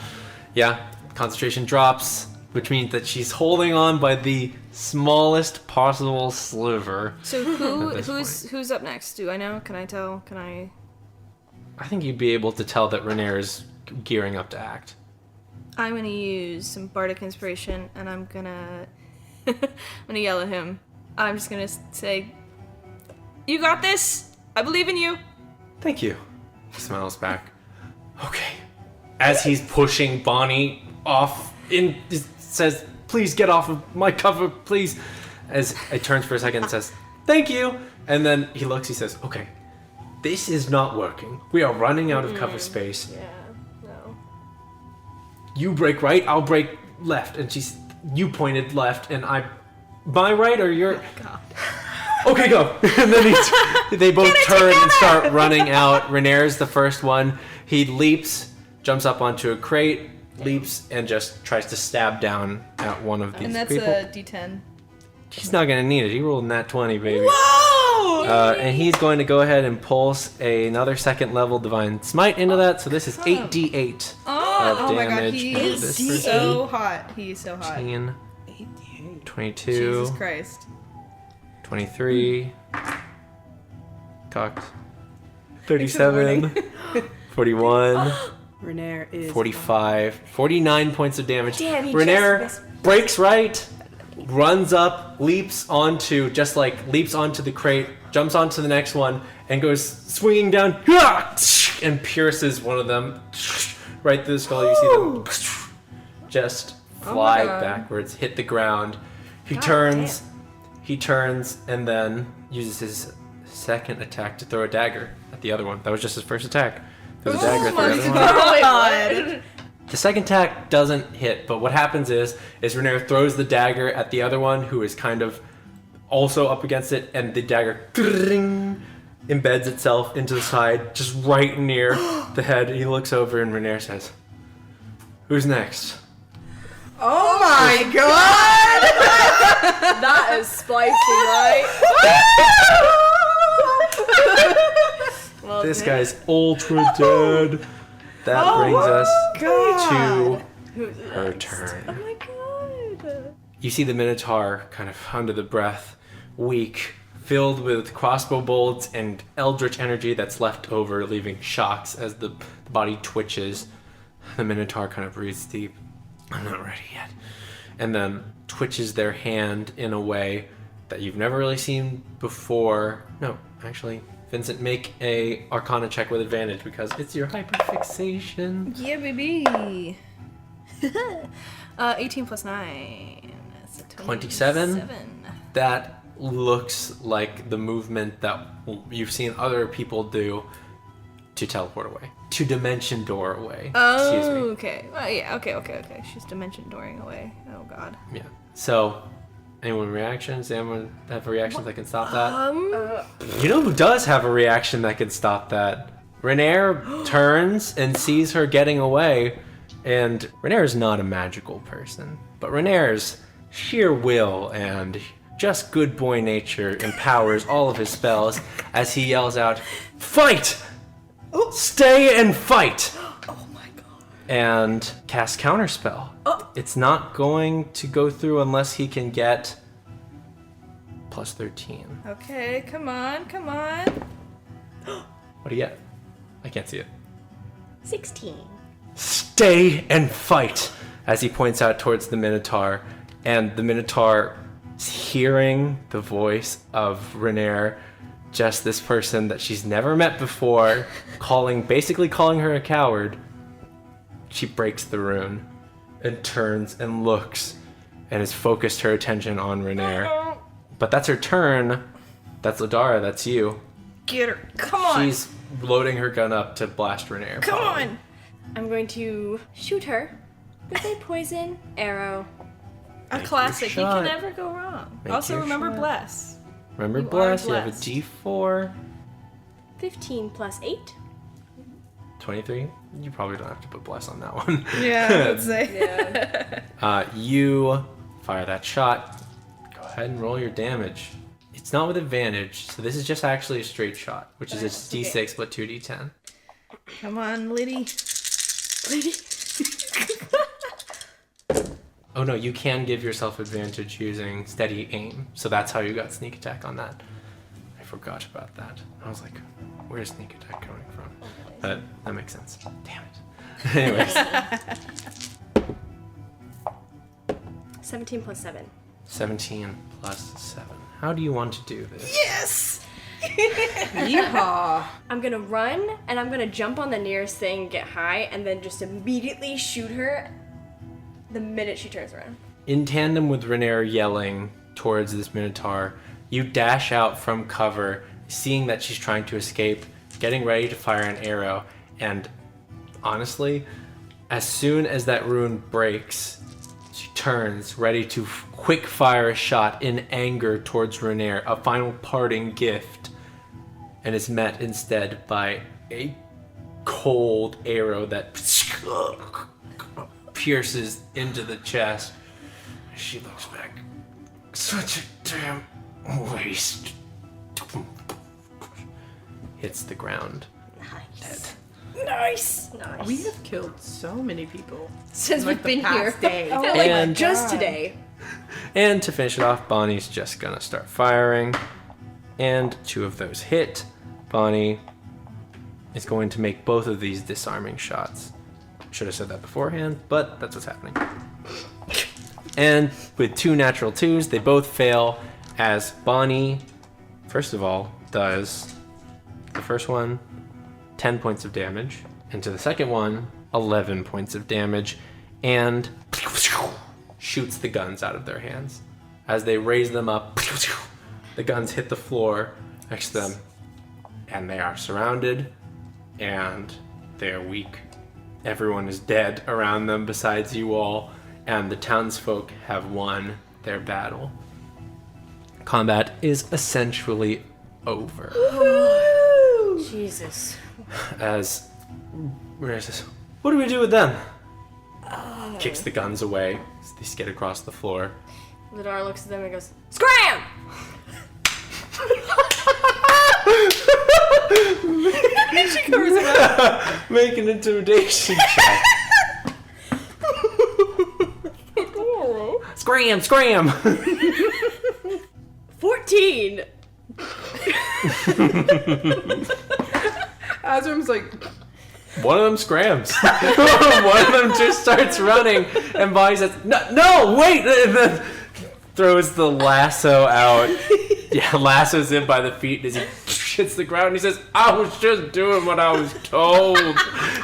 Yeah, concentration drops, which means that she's holding on by the smallest possible sliver. So At this who's up next? Do I know? Can I tell? Can I? I think you'd be able to tell that Renair's gearing up to act. I'm gonna use some bardic inspiration, and I'm gonna yell at him. I'm just gonna say, "You got this. I believe in you." Thank you. He smiles back. Okay. As he's pushing Bonnie off, says, "Please get off of my cover, please." As it turns for a second and says, "Thank you." And then he looks, he says, "Okay, this is not working. We are running out of cover space. Yeah. No. You break right, I'll break left." And you pointed left, and my right or your? Okay, go. And then they both turn and start running out. Renair's the first one. He leaps, jumps up onto a crate, leaps, and just tries to stab down at one of these And that's people. a D10. He's not gonna need it. He rolled nat 20, baby. Whoa! And he's going to go ahead and pulse another second level divine smite into that. So this is 8d8 of Oh my god, damage. he into is this person. so hot. He is so hot. 18, 22, Jesus Christ. 23, cocked, 37, 41, Renair is 45, 49 points of damage. Damn, he Renair just breaks right, runs up, leaps onto the crate, jumps onto the next one, and goes swinging down, and pierces one of them right through the skull. You see them just fly God. backwards, hit the ground. He turns, and then uses his second attack to throw a dagger at the other one. That was just his first attack. Throws a dagger at the other one. God. The second attack doesn't hit, but what happens is Renair throws the dagger at the other one, who is kind of also up against it, and the dagger embeds itself into the side, just right near the head. He looks over, and Renair says, "Who's next?" Oh my god! That is spicy, right? Well, This guy's ultra dead. That brings us God. to her turn. Oh my god. You see the Minotaur kind of under the breath, weak, filled with crossbow bolts and eldritch energy that's left over, leaving shocks as the body twitches. The Minotaur kind of breathes deep. I'm not ready yet. And then twitches their hand in a way that you've never really seen before. No, actually, Vincent, make a Arcana check with advantage because it's your hyperfixation. Yeah, baby. 18 plus 9. That's a 27? That looks like the movement that you've seen other people do to teleport away. To dimension door away. Oh, Excuse me. okay. Yeah, okay. She's dimension dooring away. Oh, God. Yeah. So, anyone reactions? Anyone have a reaction that can stop that? You know who does have a reaction that can stop that? Renair turns and sees her getting away, and Renair is not a magical person, but Renair's sheer will and just good boy nature empowers all of his spells as he yells out, "Fight! Stay and fight!" Oh, my God. And cast counterspell. It's not going to go through unless he can get plus 13. Okay, come on. What do you get? I can't see it. 16. Stay and fight, as he points out towards the Minotaur, and the Minotaur is hearing the voice of Renair, just this person that she's never met before, basically calling her a coward. She breaks the rune and turns and looks and has focused her attention on Renair. But that's her turn. That's Lidara, that's you. Get her. Come on. She's loading her gun up to blast Renair. Come probably. on. I'm going to shoot her with a poison arrow. A Make classic. your You can shot. never go wrong. Make Also, your remember shot. bless. Remember You are bless, you have a blessed. D4. 15 plus 8. 23? You probably don't have to put bless on that one. Yeah, let's say. Yeah. You fire that shot. Go ahead and roll your damage. It's not with advantage, so this is just actually a straight shot, which is a D6 but 2D10. Come on, Liddy. Oh no, you can give yourself advantage using steady aim, so that's how you got sneak attack on that. I forgot about that. I was like, where's sneak attack coming from? But that makes sense. Damn it. Anyways, 17 plus 7. 17 plus 7. How do you want to do this? Yes! Yeehaw. I'm gonna run and I'm gonna jump on the nearest thing, get high, and then just immediately shoot her the minute she turns around. In tandem with Renair yelling towards this Minotaur, you dash out from cover, seeing that she's trying to escape, getting ready to fire an arrow, and honestly, as soon as that rune breaks, she turns, ready to quick fire a shot in anger towards Renair, a final parting gift, and is met instead by a cold arrow that pierces into the chest. She looks back. Such a damn waste. Hits the ground. Nice. Dead. Nice! Nice. We have killed so many people Since like we've the been here. past day. Oh, And- just today. And to finish it off, Bonnie's just gonna start firing. And 2 of those hit. Bonnie is going to make both of these disarming shots. Should have said that beforehand, but that's what's happening. And with 2 natural 2s, they both fail as Bonnie, first of all, does the first one 10 points of damage, and to the second one 11 points of damage, and shoots the guns out of their hands. As they raise them up, the guns hit the floor next to them, and they are surrounded, and they are weak. Everyone is dead around them besides you all, and the townsfolk have won their battle. Combat is essentially over. Jesus. As Renair says, "What do we do with them?" kicks the guns away. They skid across the floor. Lidara looks at them and goes, "Scram!" She covers it up. Make an intimidation check. Scram! 14. Azzurum's like, One of them scrams. One of them just starts running, and Bonnie says, No, wait! And then throws the lasso out. Yeah, lassos him by the feet as he hits the ground. And he says, I was just doing what I was told.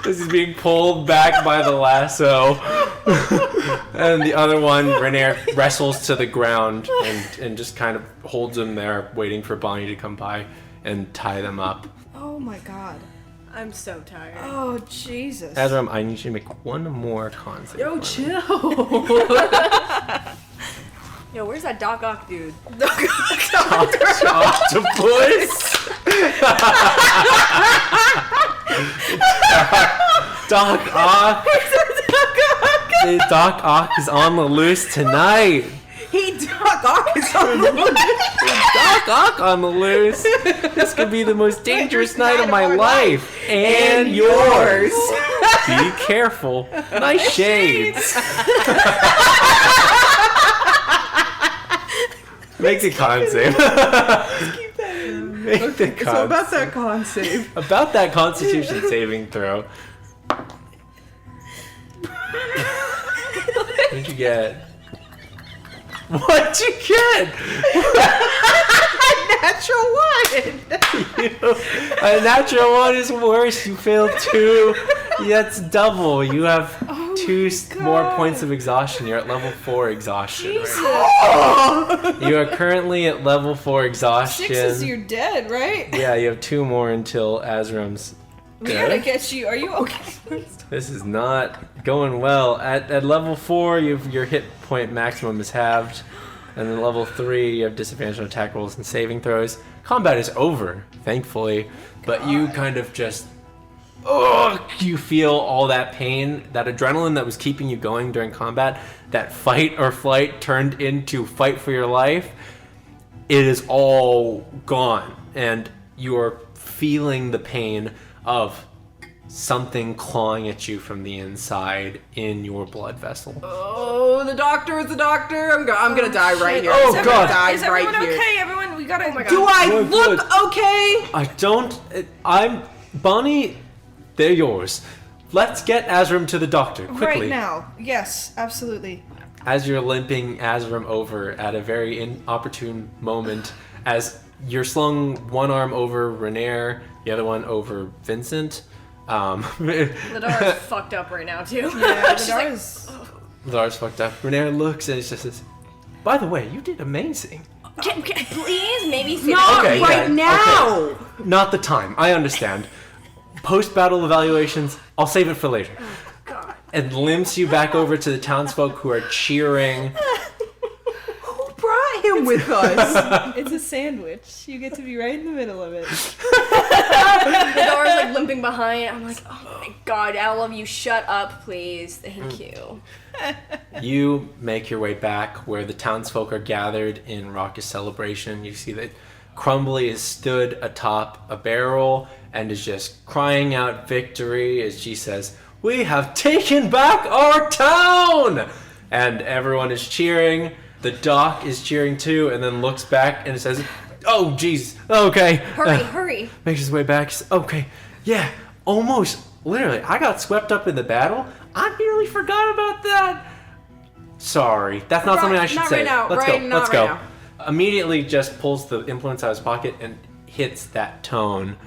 As he's being pulled back by the lasso. And the other one, Renair, wrestles to the ground and just kind of holds him there, waiting for Bonnie to come by and tie them up. Oh my god. I'm so tired. Oh, Jesus. Azzurum, I need you to make one more con save. yo, for me. chill. Yo, where's that Doc Ock dude? Octopus! Doc Ock! Doc Ock is on the loose tonight! Doc Ock is on the loose. Doc Ock on the loose! This could be the most dangerous night of my life! And yours! Be careful. Nice shades! Make the con save. Make the con So about that con save. About that Constitution saving throw. What'd you get? What'd you get? Natural one. A natural one is worse. You failed 2. That's double. You have 2 more points of exhaustion. You're at level 4 exhaustion. Right? You are currently at level 4 exhaustion. 6 is you're dead, right? Yeah, you have 2 more until Azzurum's We gotta dead. get you. Are you okay? This is not going well. At level 4, your hit point maximum is halved. And then level 3, you have disadvantage on attack rolls and saving throws. Combat is over, thankfully. But you kind of just... you feel all that pain, that adrenaline that was keeping you going during combat, that fight or flight turned into fight for your life. It is all gone. And you are feeling the pain of something clawing at you from the inside in your blood vessel. Oh, the doctor is the doctor. I'm gonna die right here. Oh, I'm God. gonna die Is right everyone here. okay? Everyone, we gotta. Do I You're look good. okay? I don't... I'm... Bonnie, they're yours. Let's get Azzurum to the doctor, quickly. Right now. Yes, absolutely. As you're limping Azzurum over at a very inopportune moment, as you're slung one arm over Renair, the other one over Vincent. Lidara's fucked up right now, too. Yeah, She's the like, doors. Lars fucked up. Renair looks and it just says, by the way, you did amazing. can please maybe sit Not Okay, right yeah, now. okay. Not the time. I understand. Post-battle evaluations, I'll save it for later. God. And limps you back over to the townsfolk who are cheering. Who brought him with us? It's a sandwich. You get to be right in the middle of it. Lidara's like limping behind. I'm like, oh my god, I love you. Shut up, please. Thank you. You make your way back where the townsfolk are gathered in raucous celebration. You see that Crumbly is stood atop a barrel and is just crying out victory as she says, "We have taken back our town!" And everyone is cheering. The doc is cheering too, and then looks back and says, "Oh, jeez, okay." Hurry. Makes his way back. Says, okay, yeah, almost. Literally, I got swept up in the battle. I nearly forgot about that. Sorry, that's not something I should not say. right now, Let's right, go. not Let's right go. now. Immediately, just pulls the implements out of his pocket and hits that tone,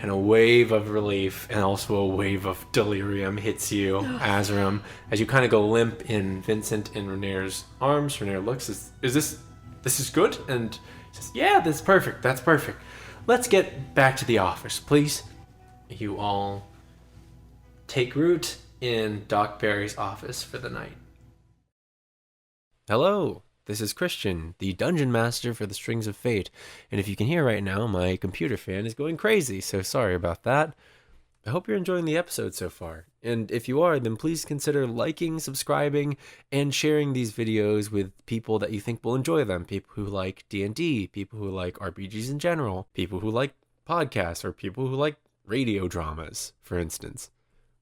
and a wave of relief and also a wave of delirium hits you, Azzurum, as you kind of go limp in Vincent and Renair's arms. Renair looks, is this good? And he says, yeah, that's perfect. That's perfect. Let's get back to the office, please. You all take root in Doc Barry's office for the night. Hello, this is Christian, the Dungeon Master for the Strings of Fate, and if you can hear right now, my computer fan is going crazy, so sorry about that. I hope you're enjoying the episode so far. And if you are, then please consider liking, subscribing, and sharing these videos with people that you think will enjoy them. People who like D&D, people who like RPGs in general, people who like podcasts, or people who like radio dramas, for instance.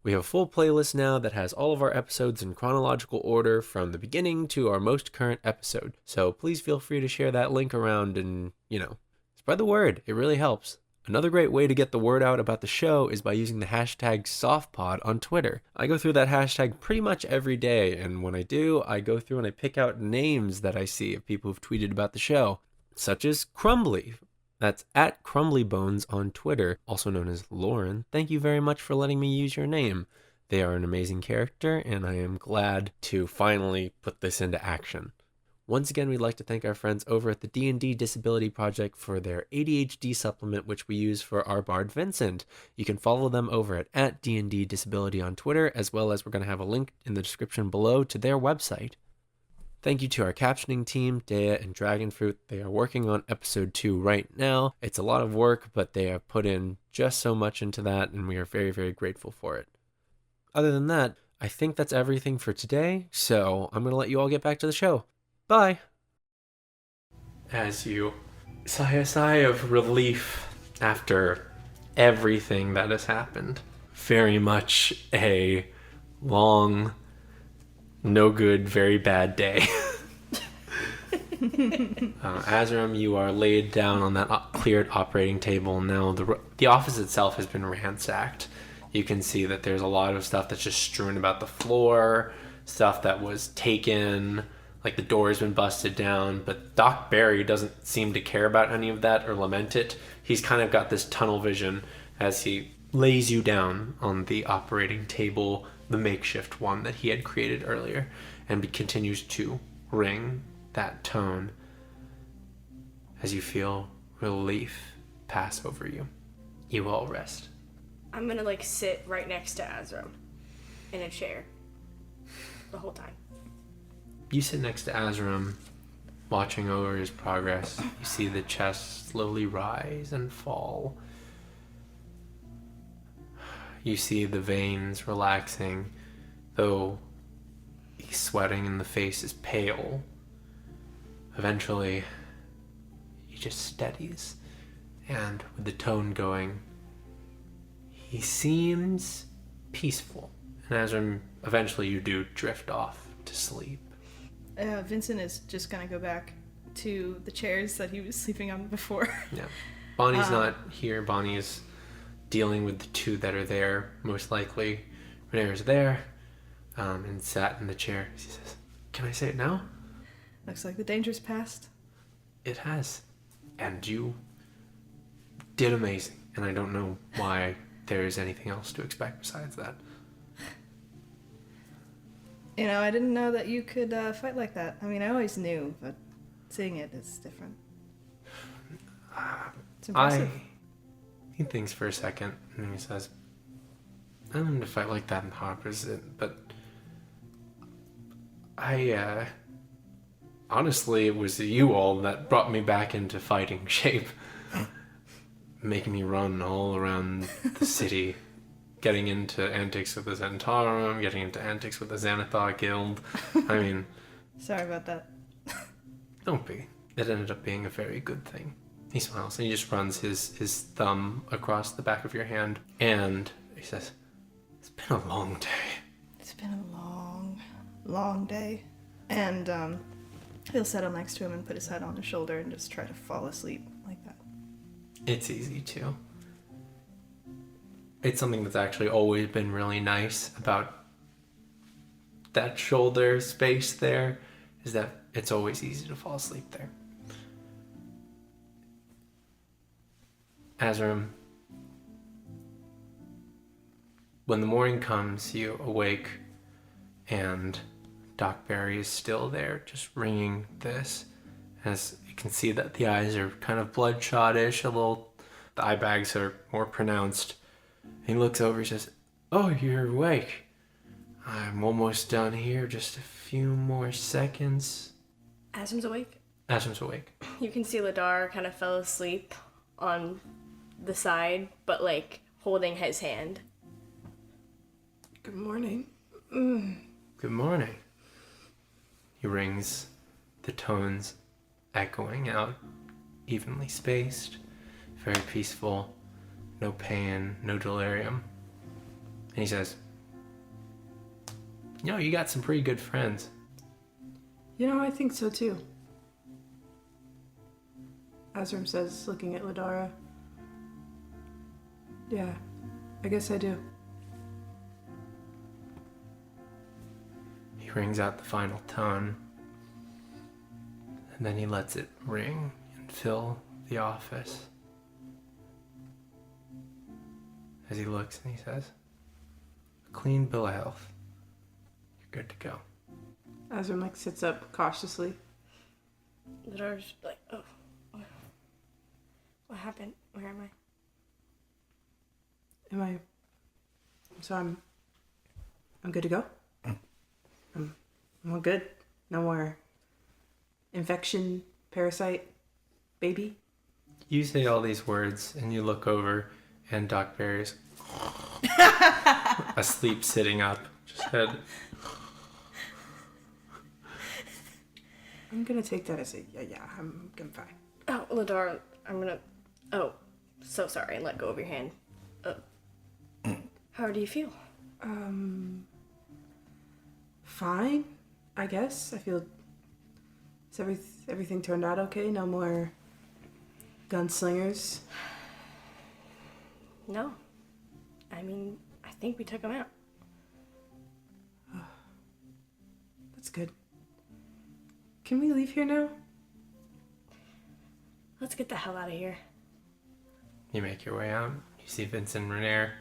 We have a full playlist now that has all of our episodes in chronological order from the beginning to our most current episode. So please feel free to share that link around and, spread the word. It really helps. Another great way to get the word out about the show is by using the hashtag SoftPod on Twitter. I go through that hashtag pretty much every day, and when I do, I go through and I pick out names that I see of people who've tweeted about the show, such as Crumbly. That's at CrumblyBones on Twitter, also known as Lauren. Thank you very much for letting me use your name. They are an amazing character, and I am glad to finally put this into action. Once again, we'd like to thank our friends over at the D&D Disability Project for their ADHD supplement, which we use for our bard Vincent. You can follow them over at D&D Disability on Twitter, as well as we're going to have a link in the description below to their website. Thank you to our captioning team, Dea and Dragonfruit. They are working on episode 2 right now. It's a lot of work, but they have put in just so much into that, and we are very, very grateful for it. Other than that, I think that's everything for today, so I'm going to let you all get back to the show. Bye! As you sigh a sigh of relief after everything that has happened. Very much a long, no good, very bad day. Azzurum, you are laid down on that cleared operating table. Now the office itself has been ransacked. You can see that there's a lot of stuff that's just strewn about the floor, stuff that was taken, like the door's been busted down, but Doc Barry doesn't seem to care about any of that or lament it. He's kind of got this tunnel vision as he lays you down on the operating table, the makeshift one that he had created earlier, and continues to ring that tone as you feel relief pass over you. You all rest. I'm gonna sit right next to Azzurum in a chair the whole time. You sit next to Azzurum, watching over his progress. You see the chest slowly rise and fall. You see the veins relaxing, though he's sweating and the face is pale. Eventually, he just steadies, and with the tone going, he seems peaceful. And Azzurum, eventually you do drift off to sleep. Vincent is just gonna go back to the chairs that he was sleeping on before. Yeah. Bonnie's not here. Bonnie is dealing with the two that are there, most likely. Renee's there, and sat in the chair. She says, "Can I say it now?" Looks like the danger's passed. It has. And you did amazing. And I don't know why there is anything else to expect besides that. I didn't know that you could fight like that. I mean, I always knew, but seeing it is different. It's impressive. He thinks for a second, and he says, "I don't need to fight like that in Harper's, but honestly, it was you all that brought me back into fighting shape, making me run all around the city." Getting into antics with the Zentarum, getting into antics with the Xanathar Guild. I mean... Sorry about that. Don't be. It ended up being a very good thing. He smiles and he just runs his thumb across the back of your hand. And he says, "It's been a long day." It's been a long, long day. And he'll settle next to him and put his head on his shoulder and just try to fall asleep like that. It's easy to. It's something that's actually always been really nice about that shoulder space there, is that it's always easy to fall asleep there. Azzurum, when the morning comes, you awake and Doc Barry is still there, just ringing this. As you can see that the eyes are kind of bloodshot-ish, the eye bags are more pronounced. He looks over, he says, "Oh, you're awake. I'm almost done here, just a few more seconds." Azrum's awake. Azrum's awake. You can see Lidara kind of fell asleep on the side, but holding his hand Good morning. Good morning. He rings, the tones echoing out, evenly spaced, very peaceful, no pain, no delirium. And he says, you know, you got some pretty good friends. You know, I think so too. Azzurum says, looking at Lidara. Yeah, I guess I do. He rings out the final tone, and then he lets it ring and fill the office. As he looks and he says, a clean bill of health. You're good to go. Azzurum like sits up cautiously. Lidara's like, oh. What happened? Where am I? So I'm good to go? I'm all good. No more infection, parasite, baby? You say all these words and you look over and Doc Barry's asleep sitting up. Just head. I'm gonna take that as a yeah, I'm fine. Oh, Lidara, oh, so sorry, and let go of your hand. How do you feel? Fine, I guess. I feel... Is everything turned out okay? No more gunslingers? No. I mean, I think we took him out. That's good. Can we leave here now? Let's get the hell out of here. You make your way out. You see Vincent and Renair.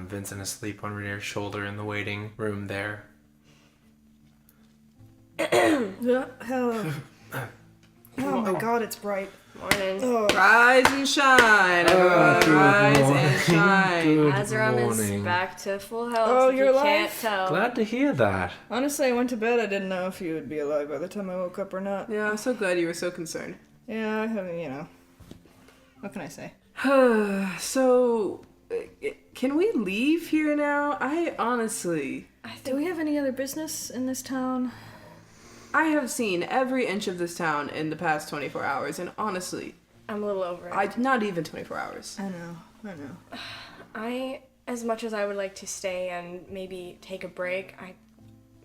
Vincent asleep on Renair's shoulder in the waiting room there. Oh my god, it's bright. Morning. Oh. Rise and shine, everyone. Rise and shine. Azzurum is back to full health. Oh, if you're you alive? can't tell. Glad to hear that. Honestly, I went to bed. I didn't know if you would be alive by the time I woke up or not. Yeah, I'm so glad you were so concerned. Yeah, I haven't, you know. What can I say? So, can we leave here now? I honestly... Do we have any other business in this town? I have seen every inch of this town in the past 24 hours, and honestly... I'm a little over it. Not even 24 hours. I know. As much as I would like to stay and maybe take a break, I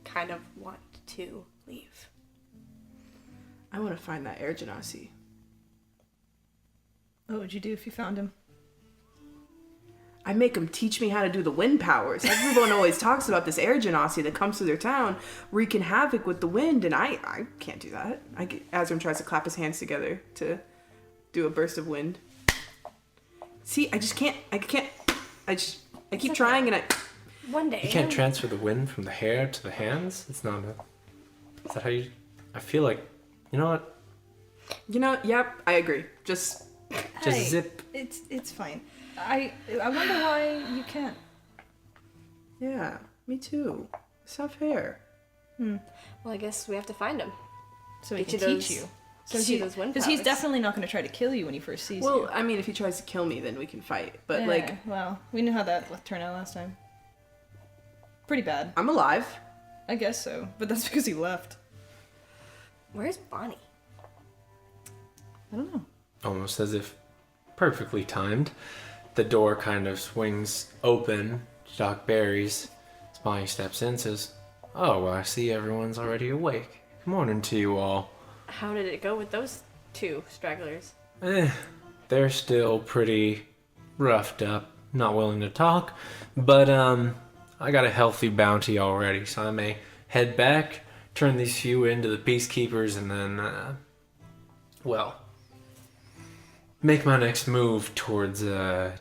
kind of want to leave. I want to find that air genasi. What would you do if you found him? I make them teach me how to do the wind powers. Everyone always talks about this air genasi that comes through their town, wreaking havoc with the wind, and I can't do that. Azzurum tries to clap his hands together to do a burst of wind. See, I keep trying, and One day. You can't transfer the wind from the hair to the hands? It's not a... Is that how you... I feel like... You know what? Yep, I agree. Just Hey, zip. It's fine. I wonder why you can't. yeah, me too. It's not fair. Well, I guess we have to find him. So he Get can you teach those- you. Get you those wind Because he's powers. definitely not going to try to kill you when he first sees you. Well, I mean, if he tries to kill me, then we can fight. But Yeah, well, we knew how that turned out last time. Pretty bad. I'm alive. I guess so, but that's because he left. Where's Bonnie? I don't know. Almost as if perfectly timed. The door kind of swings open. Doc Barry's. Bonnie steps in and says, oh, well, I see everyone's already awake. Good morning to you all. How did it go with those two stragglers? They're still pretty roughed up, not willing to talk, but I got a healthy bounty already, so I may head back, turn these few into the peacekeepers, and then, make my next move towards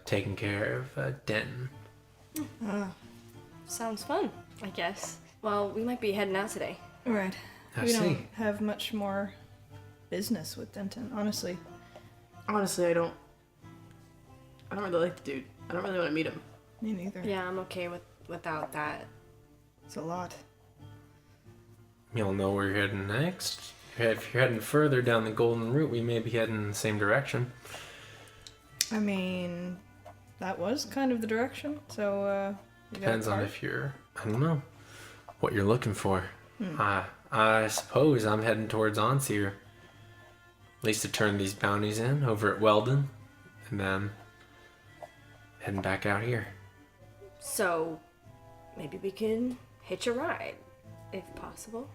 taking care of Denton. Sounds fun, I guess. Well, we might be heading out today. Right. I We see. don't have much more business with Denton, honestly. Honestly, I don't really like the dude. I don't really want to meet him. Me neither. Yeah, I'm okay without that. It's a lot. You'll know where you're heading next. If you're heading further down the Golden Route, we may be heading in the same direction. I mean, that was kind of the direction, so, Depends on if you're, I don't know, what you're looking for. I suppose I'm heading towards Ansier. At least to turn these bounties in over at Weldon. And then heading back out here. So, maybe we can hitch a ride, if possible.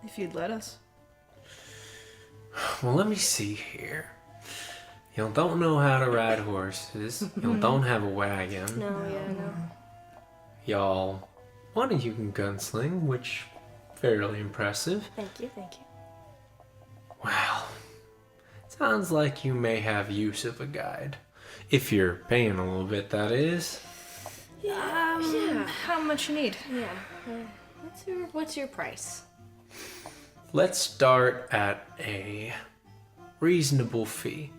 If you'd let us. Well, let me see here. You don't know how to ride horses. You don't have a wagon. No. Y'all, one of you can gunsling, which fairly impressive. Thank you. Well, sounds like you may have use of a guide. If you're paying a little bit, that is. Yeah. How much you need? Yeah. What's your price? Let's start at a reasonable fee,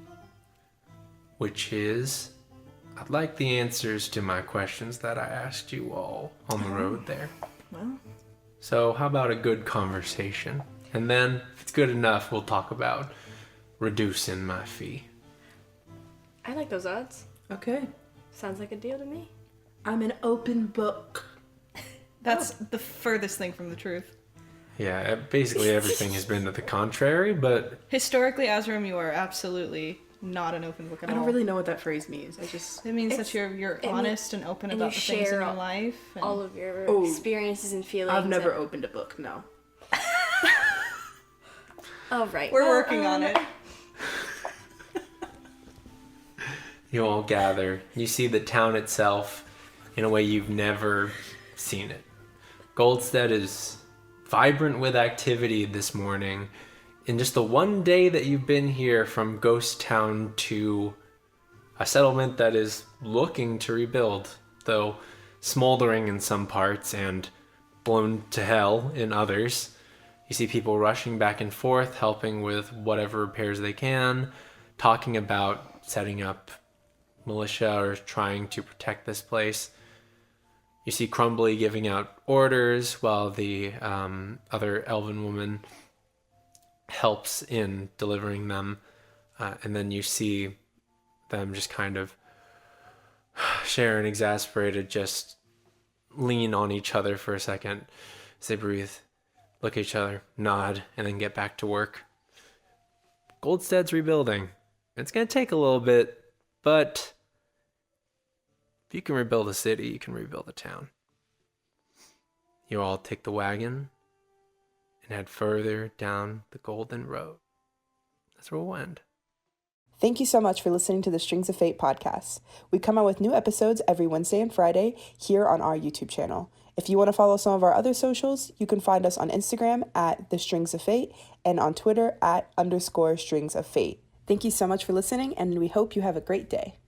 which is, I'd like the answers to my questions that I asked you all on the road there. Well. So how about a good conversation? And then, if it's good enough, we'll talk about reducing my fee. I like those odds. Okay. Sounds like a deal to me. I'm an open book. That's the furthest thing from the truth. Yeah, basically everything has been to the contrary, but... Historically, Azzurum, you are absolutely not an open book at all. I don't really know what that phrase means. It means that you're honest and open and about you the things in share your life. And all of your Oh. experiences and feelings. I've never opened a book, no. Oh, right. We're working on it. You all gather. You see the town itself in a way you've never seen it. Goldstead is vibrant with activity this morning. In just the one day that you've been here, from ghost town to a settlement that is looking to rebuild, though smoldering in some parts and blown to hell in others. You see people rushing back and forth, helping with whatever repairs they can, talking about setting up militia or trying to protect this place. You see Crumbly giving out orders while the other elven woman helps in delivering them. And then you see them just kind of Sharon, exasperated, just lean on each other for a second as they breathe, look at each other, nod, and then get back to work. Goldstead's rebuilding. It's going to take a little bit, but if you can rebuild a city, you can rebuild a town. You all take the wagon and head further down the Golden Road. That's where we'll end. Thank you so much for listening to the Strings of Fate podcast. We come out with new episodes every Wednesday and Friday here on our YouTube channel. If you want to follow some of our other socials, you can find us on Instagram at The Strings of Fate and on Twitter at _Strings of Fate. Thank you so much for listening, and we hope you have a great day.